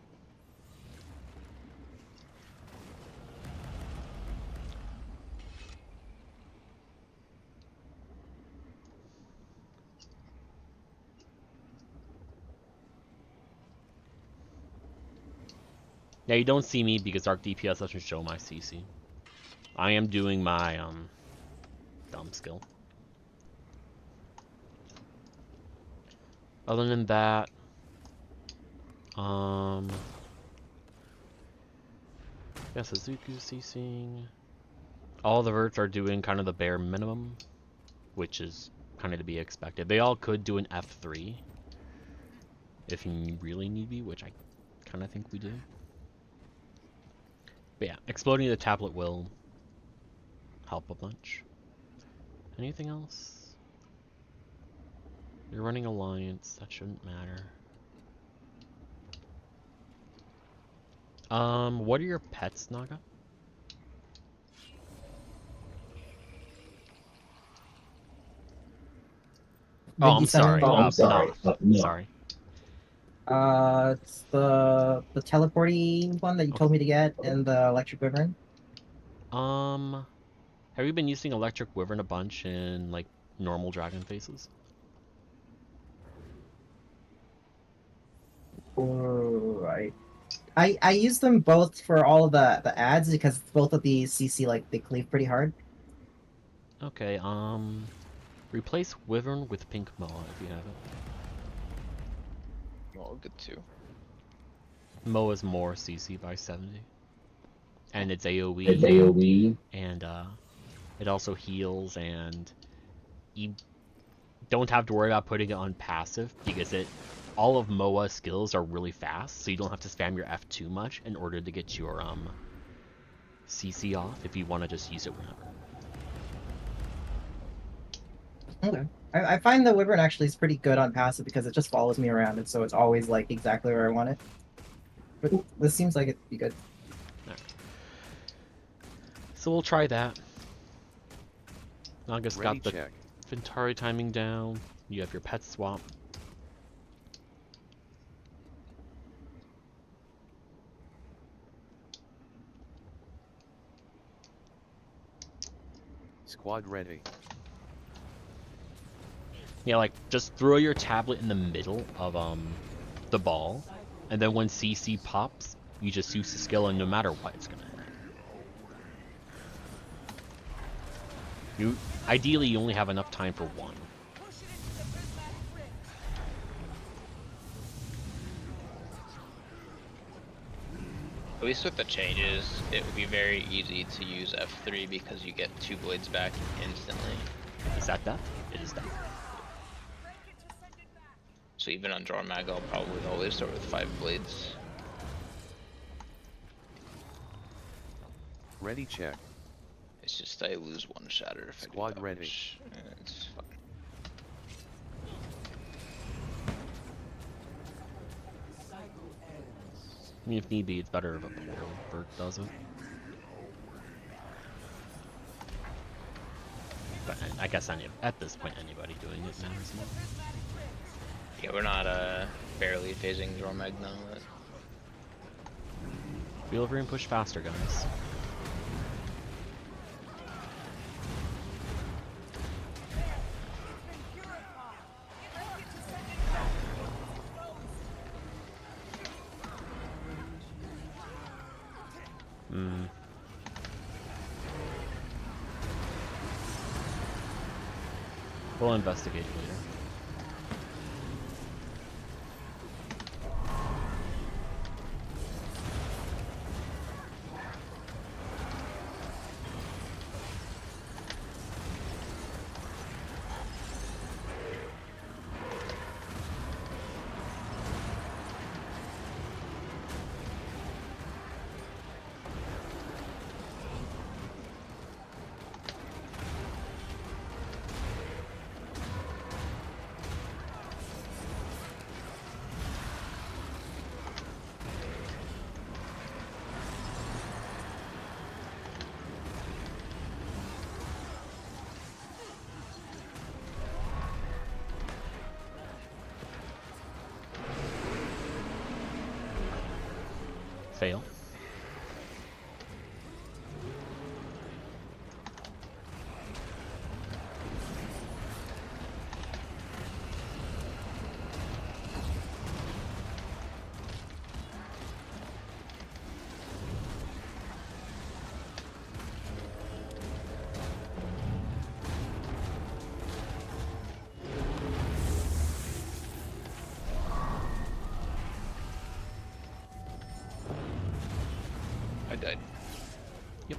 Yeah, you don't see me because Dark DPS doesn't show my CC. I am doing my dumb skill. Other than that, yeah, Suzuku CCing. All the verts are doing kind of the bare minimum, which is kind of to be expected. They all could do an F3 if you really need be, which I kind of think we do. But yeah, exploding the tablet will help a bunch. Anything else? You're running Alliance, that shouldn't matter. What are your pets, Naga? Oh, I'm sorry. Oh, I'm sorry. Sorry. It's the teleporting one that you told me to get, and the electric wyvern. Have you been using Electric Wyvern a bunch in, like, normal dragon faces? Right. I use them both for all of the ads because both of these CC like they cleave pretty hard. Okay, replace Wyvern with Pink Moa if you have it. Well, good too. Moa's more CC by 70. And it's AoE. It's AoE. And, it also heals, and you don't have to worry about putting it on passive because all of Moa's skills are really fast, so you don't have to spam your F too much in order to get your CC off if you want to just use it whenever. Okay. I find the wyvern actually is pretty good on passive because it just follows me around, and so it's always like exactly where I want it. But this seems like it'd be good. Alright. So we'll try that. Naga's Ready got the check. Ventari timing down. You have your pet swap. Squad ready. Yeah, like, just throw your tablet in the middle of the ball, and then when CC pops, you just use the skill, and no matter what, it's gonna hit. Ideally, you only have enough time for one. Push it into the prismatic ring. At least with the changes, it would be very easy to use F3 because you get 2 blades back instantly. Is that death? It is death. Break it to send it back. So even on Jormag, I'll probably always start with 5 blades. Ready check. It's just I lose 1 shatter if Squad I do ready. damage. It's fine. I mean, if need be, it's better if a portal bird does it. But I guess at this point, anybody doing it matters more. Yeah, we're not barely phasing Jormag now. Feel free and push faster, guys. Hmm. We'll investigate later. Fail. I died. Yep.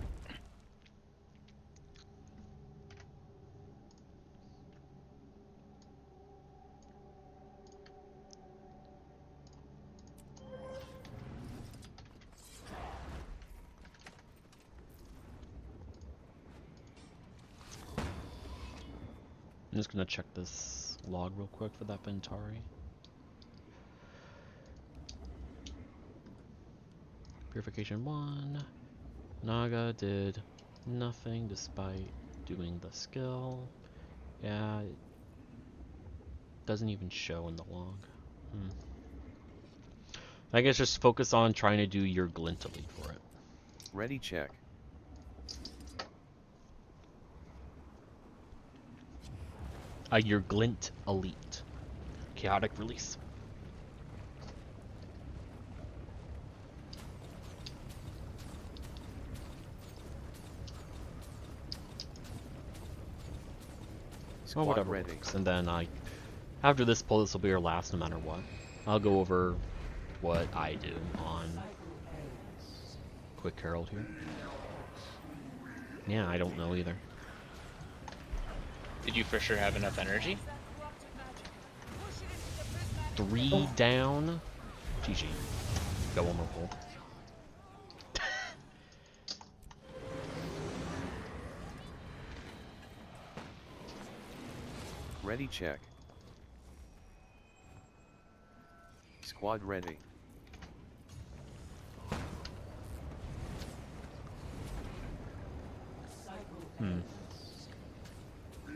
I'm just gonna check this log real quick for that Ventari. Purification 1. Naga did nothing despite doing the skill. Yeah, it doesn't even show in the log. I guess just focus on trying to do your glint elite for it. Ready check. Your glint elite. Chaotic release. Well, Squad whatever ready. works. And then after this pull, this will be our last no matter what. I'll go over what I do on QuitarHero here. Yeah, I don't know either. Did you for sure have enough energy? That corrupted magic. Push it into the prismatic 3 down. GG. Go one more pull. Ready check. Squad ready. Hmm. We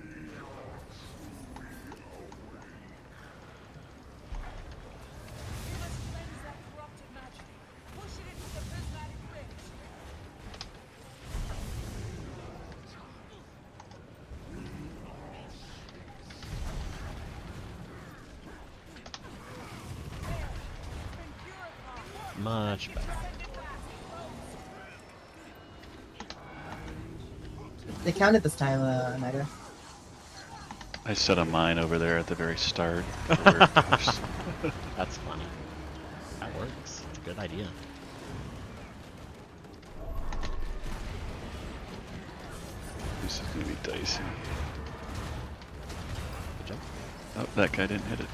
must cleanse that corrupted magic. Push it into the prismatic ridge. There. It's been purified. Much better. Send it back. They counted this time, Nida. I set a mine over there at the very start. That's funny. That works. It's a good idea. This is gonna be dicey. Good job. Oh, that guy didn't hit it.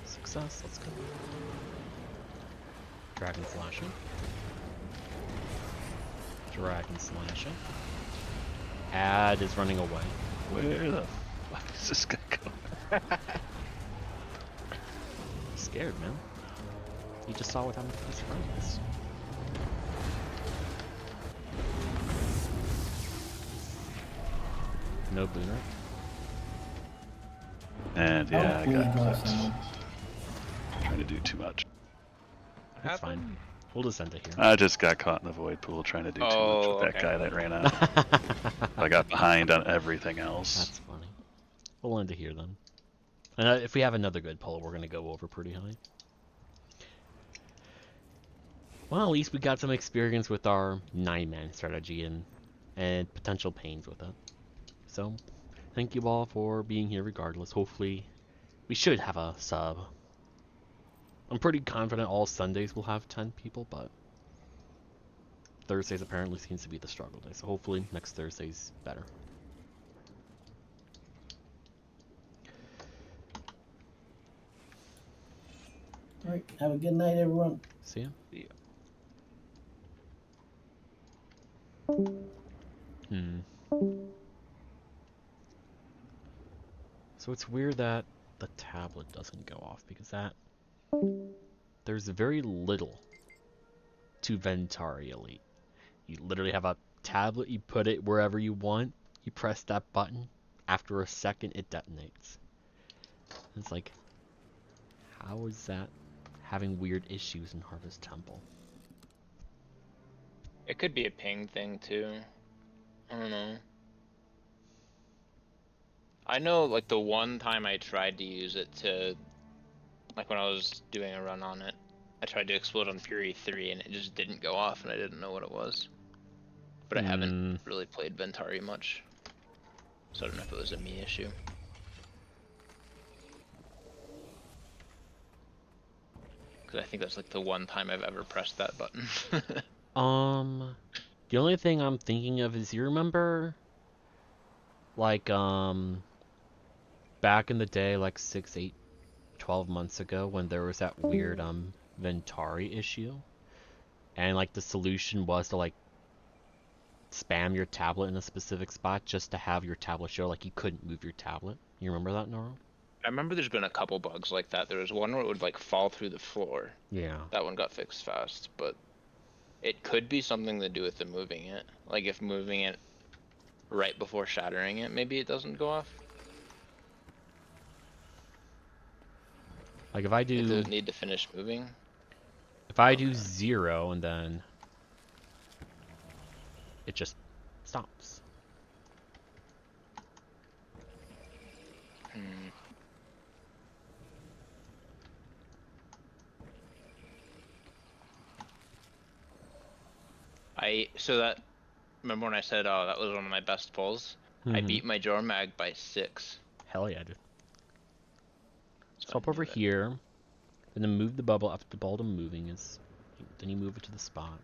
Success. Let's go. Dragon slashing. Dragon slashing. Ad is running away. Where the fuck is this guy going? Scared, man. You just saw what happened to his friends. No booner. And yeah, I Oh, got gosh, clipped. Trying to do too much. That's fine. We'll just end it here. I just got caught in the void pool trying to do too much with that okay. guy that ran out. I got behind on everything else. That's funny. We'll end it here then. And if we have another good pull, we're going to go over pretty high. Well, at least we got some experience with our 9-man strategy and potential pains with it. So, thank you all for being here regardless. Hopefully, we should have a sub. I'm pretty confident all Sundays will have 10 people, but Thursdays apparently seems to be the struggle day. So hopefully next Thursday's better. All right. Have a good night, everyone. See ya. Yeah. So it's weird that the tablet doesn't go off because there's very little to Ventari Elite. You literally have a tablet, you put it wherever you want, you press that button, after a second it detonates. It's like, how is that having weird issues in Harvest Temple? It could be a ping thing too. I don't know. I know, like, the one time I tried to use it to, like, when I was doing a run on it, I tried to explode on Fury 3 and it just didn't go off and I didn't know what it was. But I haven't really played Ventari much, so I don't know if it was a me issue. Because I think that's, like, the one time I've ever pressed that button. The only thing I'm thinking of is, you remember, like, back in the day, like 6, 8, 12 months ago, when there was that weird, Ventari issue? And, like, the solution was to, like, spam your tablet in a specific spot just to have your tablet show, like, you couldn't move your tablet. You remember that, Noro? I remember there's been a couple bugs like that. There was one where it would like fall through the floor. Yeah. That one got fixed fast, but it could be something to do with the moving it. Like if moving it right before shattering it, maybe it doesn't go off. Like, if I It do... doesn't need to finish moving. If I do 0 and then... it just stops. Hmm. So that, remember when I said, oh, that was one of my best pulls? I Mhm. beat my Jormag by 6. Hell yeah, dude. So So up over here, and then move the bubble up the ball to moving is, then you move it to the spot.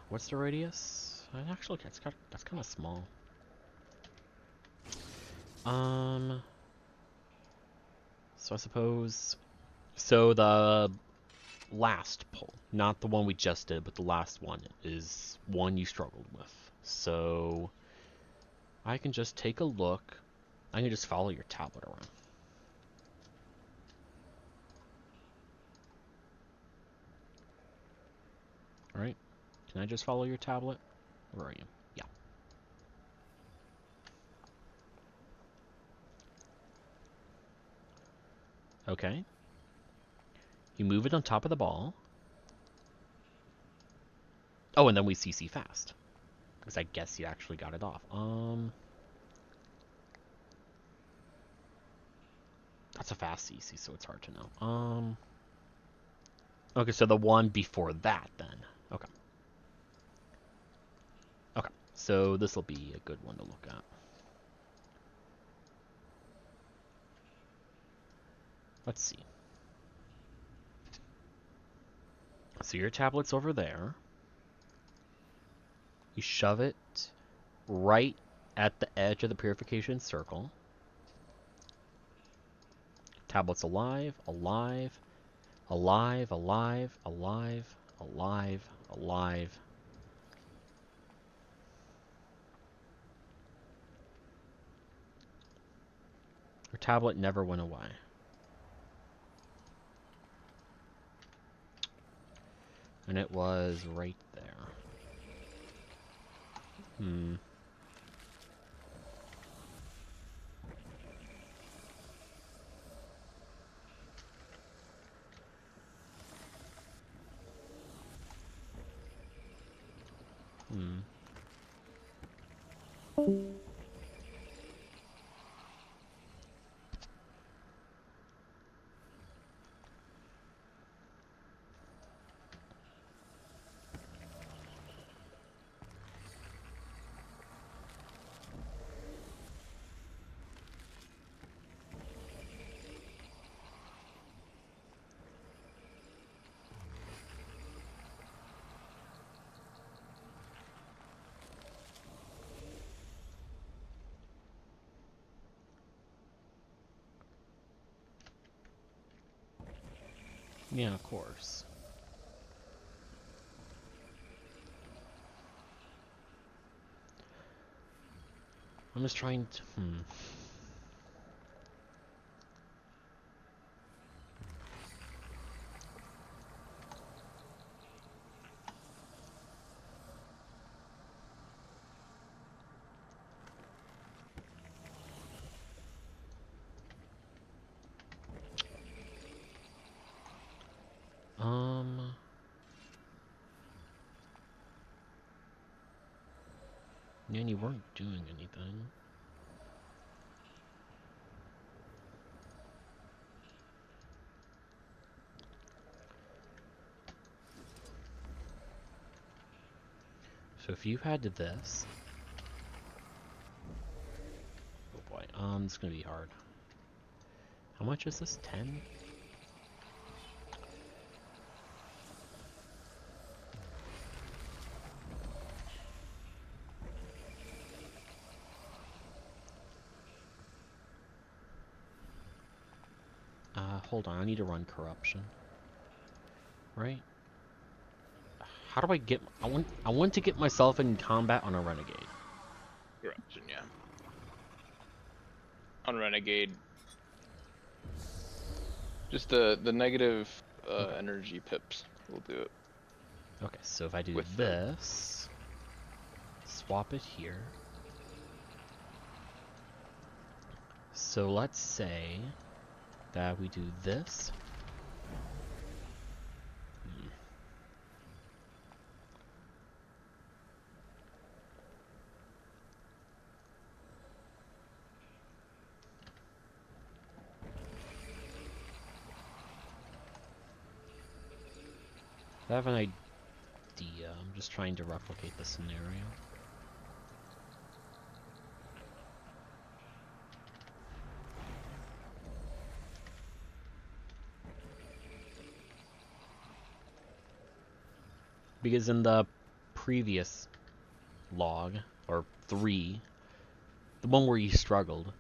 What's the radius? Actually, that's kind of small. So I suppose, so the last pull, not the one we just did, but the last one is one you struggled with. So I can just take a look. I can just follow your tablet around. Alright, can I just follow your tablet? Where are you? Yeah. Okay. You move it on top of the ball. Oh, and then we CC fast. Because I guess you actually got it off. That's a fast CC, so it's hard to know. Okay, so the one before that, then. Okay. Okay, so this will be a good one to look at. Let's see. So your tablet's over there. You shove it right at the edge of the purification circle. Tablet's alive, alive, alive, alive, alive, alive, alive. Your tablet never went away. And it was right there. Hmm. Hmm. Yeah, of course. I'm just trying to... Man, you weren't doing anything. So if you had this... Oh boy, it's gonna be hard. How much is this? 10? hold on, I need to run corruption. Right? How do I get... I want to get myself in combat on a renegade. Corruption, yeah. On Renegade. Just the negative energy pips will do it. Okay, so if I do With this, swap it here. So let's say that we do this. I have an idea. I'm just trying to replicate the scenario. Because in the previous log, or 3, the one where you struggled,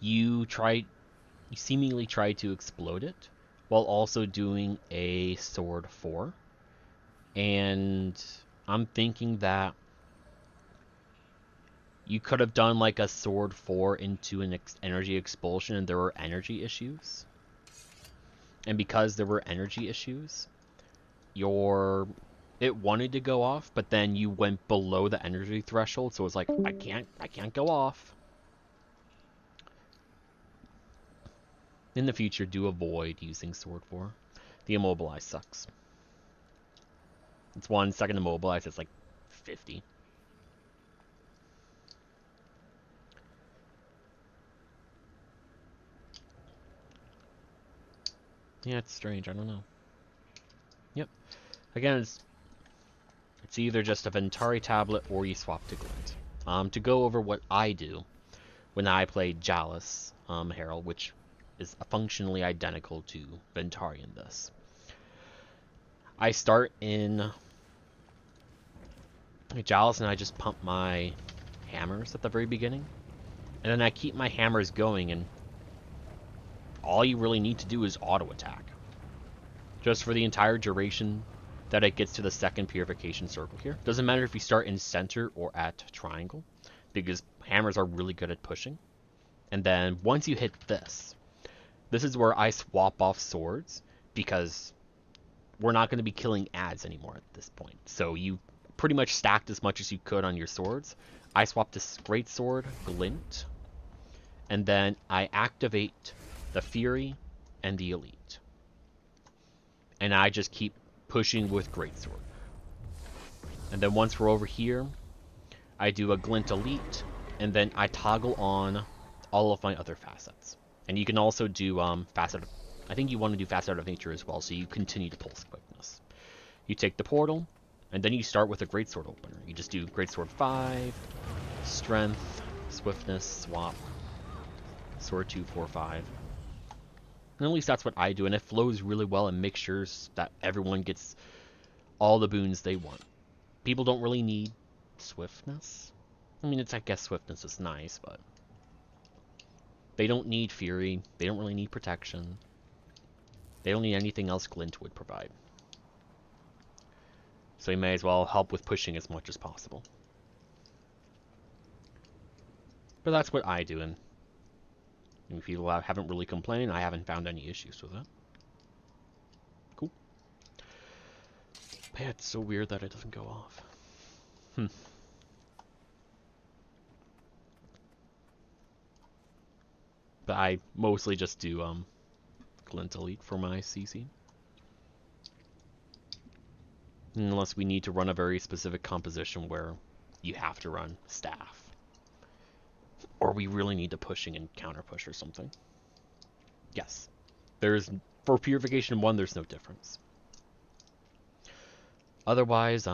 you seemingly tried to explode it while also doing a sword 4. And I'm thinking that you could have done like a sword 4 into an energy expulsion and there were energy issues. And because there were energy issues, it wanted to go off, but then you went below the energy threshold, so it's like I can't go off. In the future, do avoid using sword 4. The immobilize sucks. It's 1 second immobilize, it's like 50. Yeah, it's strange, I don't know. Yep. Again, it's either just a Ventari tablet or you swap to Glint. To go over what I do when I play Jalis Herald, which is functionally identical to Ventari in this. I start in Jalis and I just pump my hammers at the very beginning. And then I keep my hammers going, and all you really need to do is auto attack. Just for the entire duration that it gets to the second purification circle here. Doesn't matter if you start in center or at triangle, because hammers are really good at pushing. And then once you hit this is where I swap off swords, because we're not going to be killing ads anymore at this point. So you pretty much stacked as much as you could on your swords. I swap this great sword, Glint, and then I activate the Fury and the Elite. And I just keep pushing with greatsword. And then once we're over here, I do a Glint Elite, and then I toggle on all of my other facets. And you can also do facet. I think you want to do facet of nature as well, so you continue to pulse quickness. You take the portal, and then you start with a greatsword opener. You just do greatsword 5, strength, swiftness, swap, sword 2, 4, 5. And at least that's what I do, and it flows really well and makes sure that everyone gets all the boons they want. People don't really need swiftness. I mean, I guess swiftness is nice, but they don't need fury. They don't really need protection. They don't need anything else Glint would provide. So you may as well help with pushing as much as possible. But that's what I do, and people haven't really complained. I haven't found any issues with it. Cool. Man, it's so weird that it doesn't go off. But I mostly just do Glint Elite for my CC. Unless we need to run a very specific composition where you have to run staff. Or we really need to pushing and counter push or something. Yes. For Purification 1, there's no difference. Otherwise,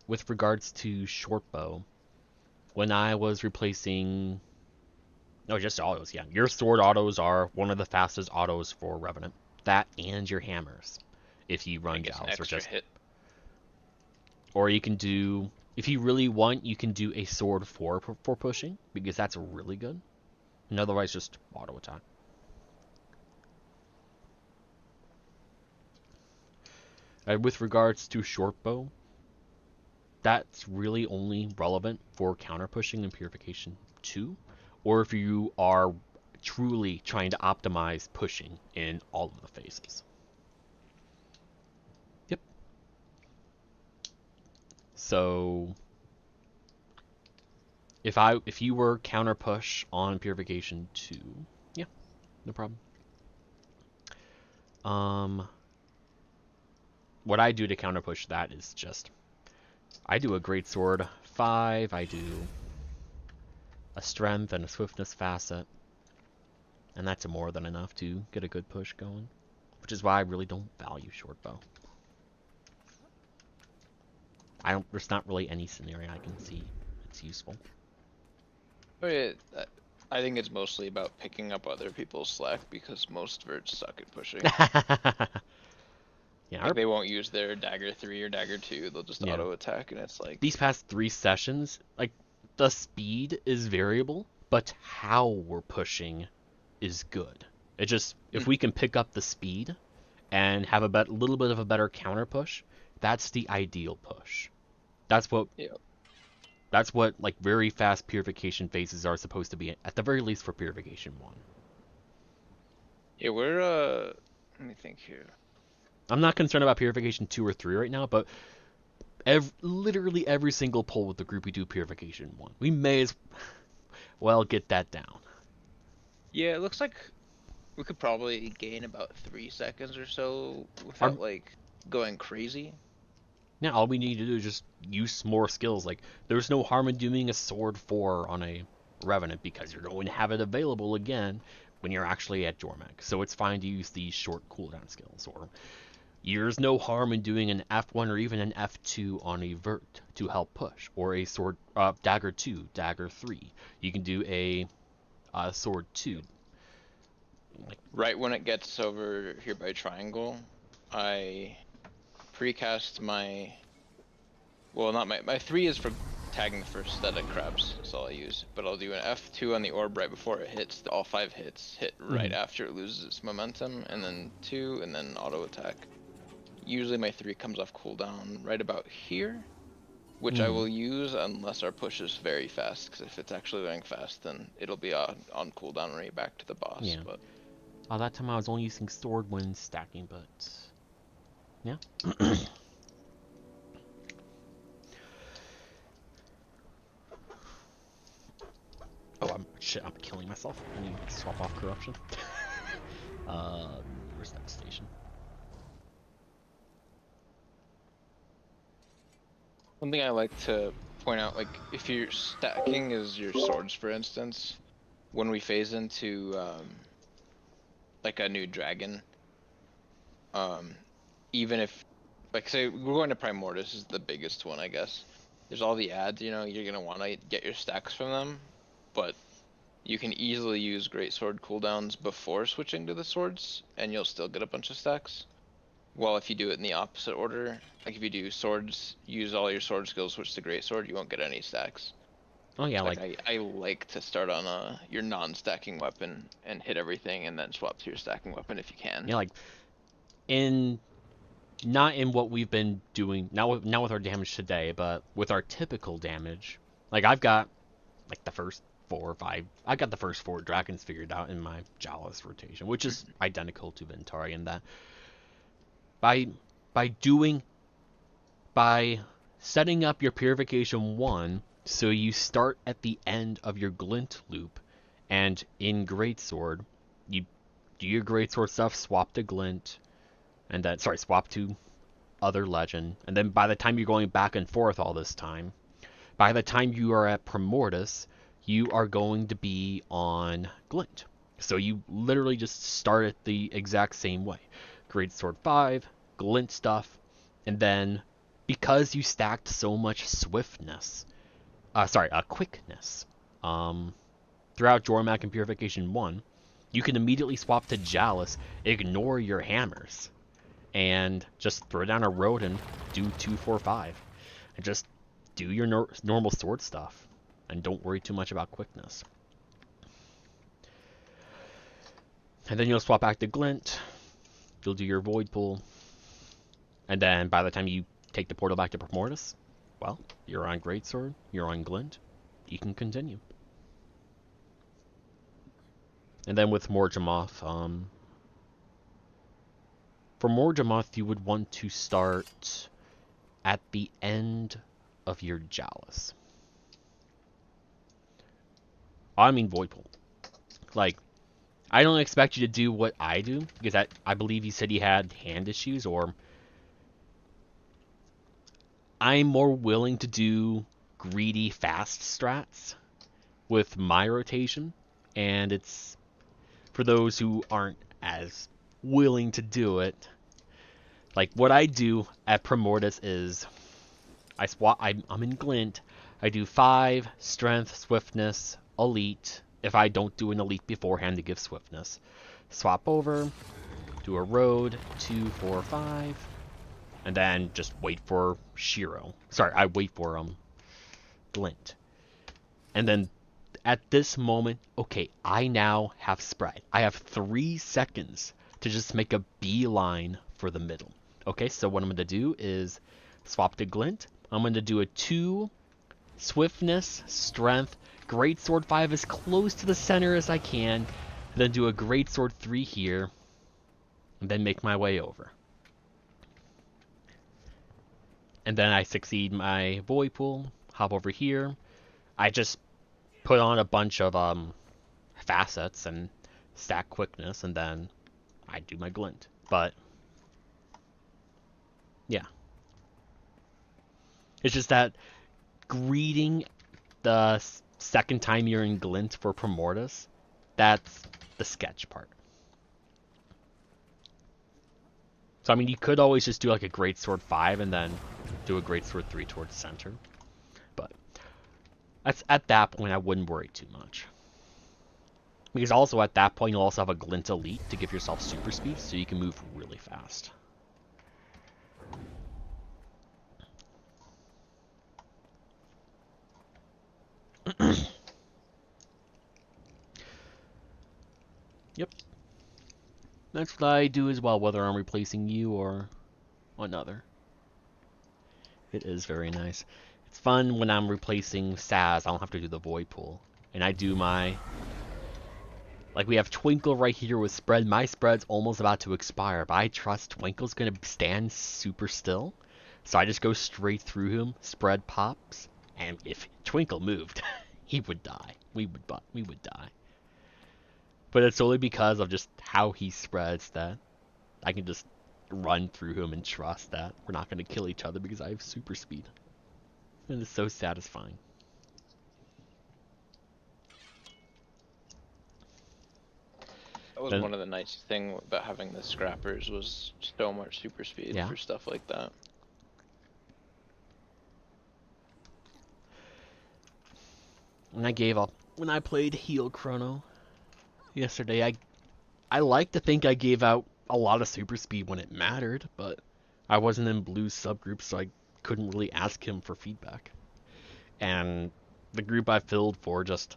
with regards to short bow, when I was replacing... No, just autos, yeah. Your sword autos are one of the fastest autos for Revenant. That and your hammers. If you run Gals or just hit. Or you can do, if you really want, you can do a sword 4 for pushing, because that's really good. And otherwise just auto attack. And with regards to short bow, that's really only relevant for counter pushing in Purification 2, or if you are truly trying to optimize pushing in all of the phases. Yep. So if you were counter push on Purification 2, yeah, no problem. What I do to counter push that is just I do a great sword 5, I do a strength and a swiftness facet, and that's more than enough to get a good push going, which is why I really don't value short bow. There's not really any scenario I can see it's useful. I think it's mostly about picking up other people's slack because most verts suck at pushing. Yeah, Like they won't use their dagger 3 or dagger 2, they'll just auto attack, and it's like these past 3 sessions, like the speed is variable, but how we're pushing is good. It just if we can pick up the speed and have a little bit of a better counter push, that's the ideal push. That's what like very fast purification phases are supposed to be, at the very least for Purification 1. Yeah, we're let me think here. I'm not concerned about Purification 2 or 3 right now, but literally every single pull with the group we do Purification 1. We may as well get that down. Yeah, it looks like we could probably gain about 3 seconds or so without like going crazy. Yeah, all we need to do is just use more skills. Like, there's no harm in doing a sword 4 on a Revenant because you're going to have it available again when you're actually at Jormag. So it's fine to use these short cooldown skills. Or there's no harm in doing an F1 or even an F2 on a Vert to help push. Or a sword, dagger 2, dagger 3. You can do a sword 2. Right when it gets over here by triangle, I precast my, well, not my 3 is for tagging the first static crabs, that's all I use, but I'll do an F2 on the orb right before it hits, all 5 hits hit right after it loses its momentum, and then 2, and then auto attack. Usually my 3 comes off cooldown right about here, which I will use unless our push is very fast, because if it's actually going fast, then it'll be on cooldown right back to the boss. Yeah. But that time I was only using sword when stacking, but yeah. Oh, I'm killing myself. I need to swap off corruption. Where's that station? one thing I like to point out, like if you're stacking as your swords, for instance, when we phase into like a new dragon, even if, like, say we're going to Primordius is the biggest one, I guess. There's all the ads, you know, you're gonna want to get your stacks from them, but you can easily use greatsword cooldowns before switching to the swords, and you'll still get a bunch of stacks. Well, if you do it in the opposite order, like if you do swords, use all your sword skills, switch to greatsword, you won't get any stacks. Oh yeah, So, like I like to start on your non-stacking weapon and hit everything, and then swap to your stacking weapon if you can. yeah, like not in what we've been doing now with our damage today, but with our typical damage. Like I've got like the first 4 or 5. I got the first 4 dragons figured out in my Jalis rotation, which is identical to Ventari in that by setting up your Purification 1 so you start at the end of your glint loop, and in Greatsword you do your Greatsword stuff, swap to glint, and then swap to other legend, and then by the time you're going back and forth all this time, by the time you are at Primordius, you are going to be on glint. So you literally just start it the exact same way. Greatsword 5, glint stuff, and then because you stacked so much quickness throughout Jormag and Purification 1, you can immediately swap to Jalis, ignore your hammers, and just throw down a road and do 2, 4, 5. And just do your normal sword stuff, and don't worry too much about quickness. And then you'll swap back to glint, you'll do your void pool, And then by the time you take the portal back to Primordus, well, you're on Greatsword, you're on Glint, you can continue. And then with Morgemoth, for Morgemoth, you would want to start at the end of your Chalice. I mean Voidpool. Like, I don't expect you to do what I do, because I believe you said you had hand issues, or I'm more willing to do greedy fast strats with my rotation, and it's for those who aren't as willing to do it. Like, what I do at Primordus is I'm in Glint, I do 5 Strength, Swiftness, Elite, if I don't do an Elite beforehand to give Swiftness. Swap over, do a Road, 2, 4, 5, and then just wait for Shiro. Sorry, I wait for Glint. And then at this moment, okay, I now have spread. I have 3 seconds to just make a beeline for the middle. Okay, so what I'm going to do is swap to Glint. I'm going to do a 2 Swiftness, Strength, Greatsword 5 as close to the center as I can, then do a Greatsword 3 here, and then make my way over. And then I succeed my Void Pool, hop over here. I just put on a bunch of facets and stack quickness, and then I do my Glint. But yeah, it's just that greeting the second time you're in Glint for Primordus, that's the sketch part. So I mean, you could always just do like a Greatsword 5 and then do a Greatsword 3 towards center. But that's, at that point, I wouldn't worry too much. Because also at that point, you'll also have a Glint Elite to give yourself super speed, so you can move really fast. Yep. That's what I do as well, whether I'm replacing you or another. It is very nice. It's fun when I'm replacing Saz, I don't have to do the Void Pool. And I do my... Like, we have Twinkle right here with spread. My spread's almost about to expire, but I trust Twinkle's going to stand super still. So I just go straight through him, spread pops, and if Twinkle moved, he would die. We would die. But it's only because of just how he spreads that I can just run through him and trust that we're not going to kill each other because I have super speed. And it's so satisfying. That was one of the nice things about having the scrappers, was so much super speed for stuff like that. When I gave up, when I played Heal Chrono yesterday, I like to think I gave out a lot of super speed when it mattered, but I wasn't in Blue's subgroup, so I couldn't really ask him for feedback. And the group I filled for just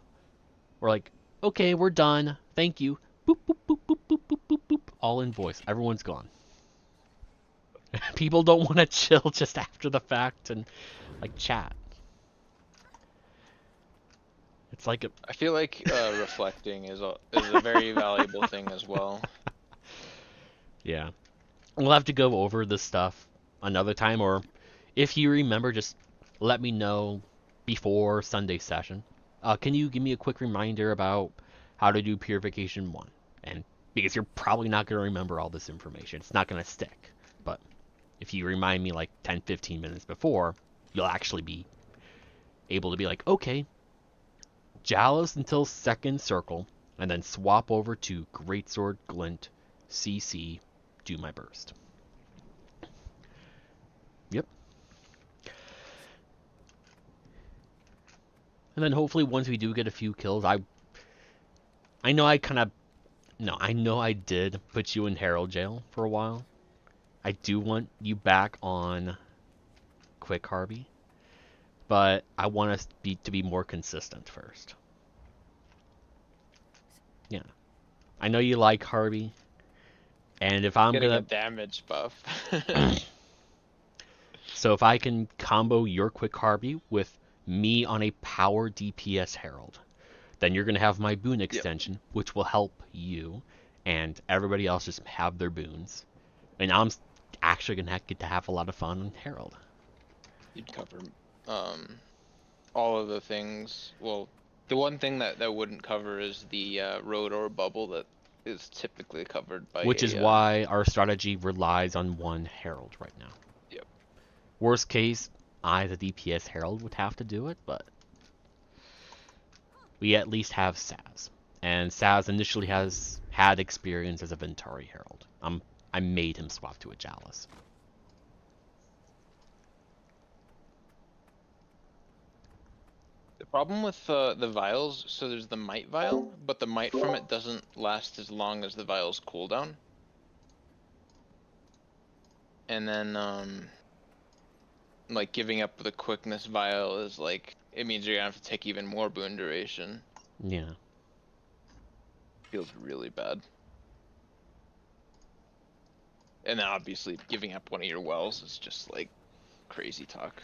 were like, okay, we're done, thank you. Boop, boop, boop, boop, boop, boop, boop, boop. All in voice. Everyone's gone. People don't want to chill just after the fact and like chat. It's like a... I feel like reflecting is a very valuable thing as well. Yeah. We'll have to go over this stuff another time, or if you remember, just let me know before Sunday session. Can you give me a quick reminder about how to do Purification 1? And because you're probably not going to remember all this information. It's not going to stick. But if you remind me like 10-15 minutes before, you'll actually be able to be like, okay, Chalice until second circle, and then swap over to Greatsword, Glint, CC, do my burst. Yep. And then hopefully once we do get a few kills, I know I did put you in Herald jail for a while. I do want you back on Quick Harvey, but I want us to be more consistent first. Yeah. I know you like Harvey, and if I'm Getting gonna... a damage buff. So if I can combo your quick Harvey with me on a power DPS Herald, then you're going to have my boon extension, which will help you, and everybody else just have their boons. And I'm actually going to get to have a lot of fun on Herald. You'd cover all of the things. Well, the one thing that wouldn't cover is the road or bubble that is typically covered by Which is why our strategy relies on one Herald right now. Yep. Worst case, I, the DPS Herald, would have to do it, but we at least have Saz. And Saz initially has had experience as a Ventari Herald. I made him swap to a Chalice. The problem with the vials, so there's the might vial, but the might from it doesn't last as long as the vial's cooldown. And then, like giving up the quickness vial is like, it means you're gonna have to take even more boon duration. Yeah. Feels really bad. And then obviously giving up one of your wells is just like crazy talk.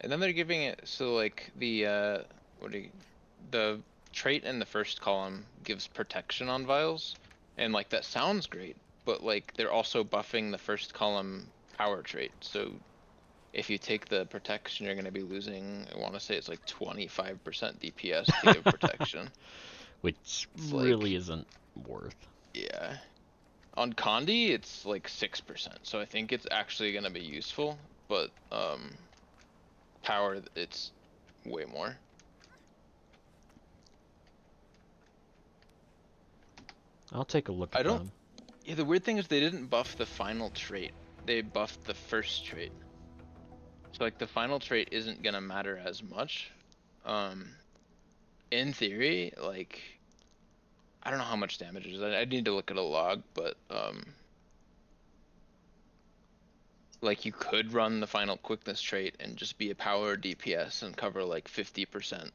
And then they're giving it, so like the the trait in the first column gives protection on vials, and like that sounds great, but like they're also buffing the first column power trait. So if you take the protection, you're going to be losing, I want to say it's like 25% DPS to give protection. Which It's really like, isn't worth. Yeah. On Condi, it's like 6%, so I think it's actually going to be useful, but power, it's way more. I'll take a look at them. Yeah, the weird thing is they didn't buff the final trait. They buffed the first trait. So like the final trait isn't gonna matter as much. In theory, like I don't know how much damage it is. I need to look at a log, but like you could run the final quickness trait and just be a power DPS and cover like 50%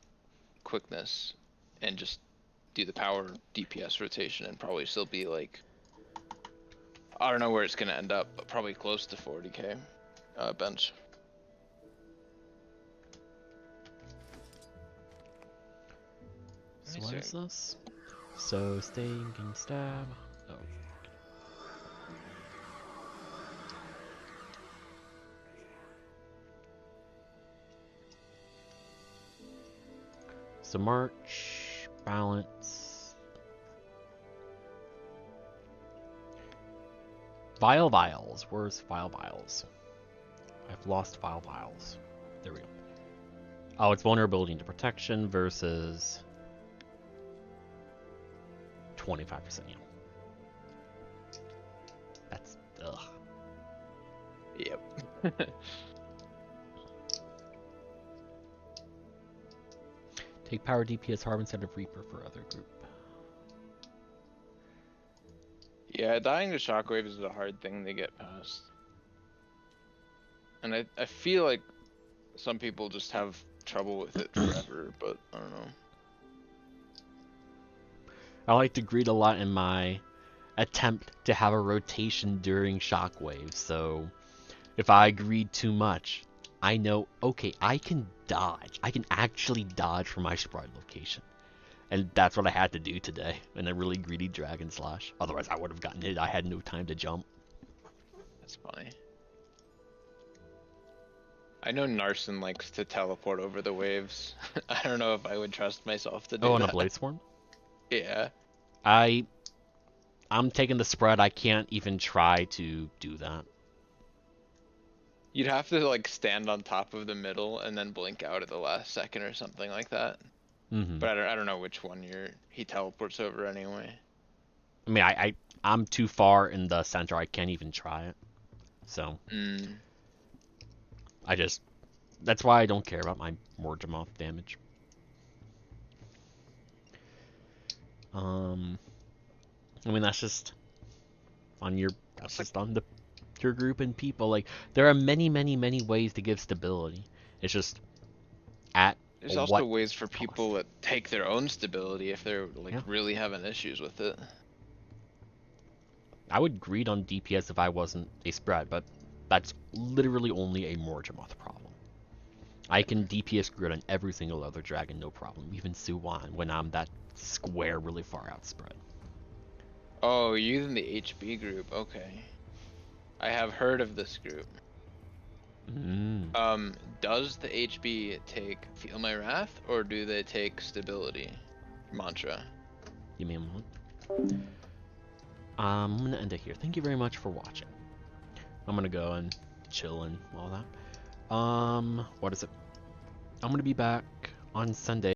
quickness and just do the power DPS rotation and probably still be like, I don't know where it's gonna end up, but probably close to 40k bench. So what is this? So sting and stab. Oh. So march, balance. Vials. Where's vials? I've lost vials. There we go. Oh, it's vulnerability to protection versus 25%. Yeah. That's ugh. Yep. Take power DPS Harv instead of Reaper for other group. Yeah, dying to shockwave is a hard thing to get past. And I feel like some people just have trouble with it forever, but I don't know. I like to greet a lot in my attempt to have a rotation during shockwave, so if I greed too much, I know, okay, I can dodge. I can actually dodge from my sprite location. And that's what I had to do today in a really greedy Dragon Slash. Otherwise, I would have gotten hit. I had no time to jump. That's funny. I know Narsen likes to teleport over the waves. I don't know if I would trust myself to do that. Oh, and a Blade Swarm? Yeah. I'm taking the spread. I can't even try to do that. You'd have to like stand on top of the middle and then blink out at the last second or something like that. Mm-hmm. But I don't know which one he teleports over anyway. I mean, I'm too far in the center. I can't even try it. So that's why I don't care about my Morgemoth damage. I mean, that's just on your group and people. Like, there are many ways to give stability. It's just at There's Or also what ways for people that take their own stability if they're like Yeah. really having issues with it. I would greed on DPS if I wasn't a spread, but that's literally only a Morgemoth problem. I can DPS grid on every single other dragon, no problem, even Suwan, when I'm that square really far out spread. Oh, you're in the HB group. Okay. I have heard of this group. Does the HB take Feel My Wrath, or do they take Stability mantra? Give me a moment. I'm gonna end it here. Thank you very much for watching. I'm gonna go and chill and all that. What is it? I'm gonna be back on Sunday.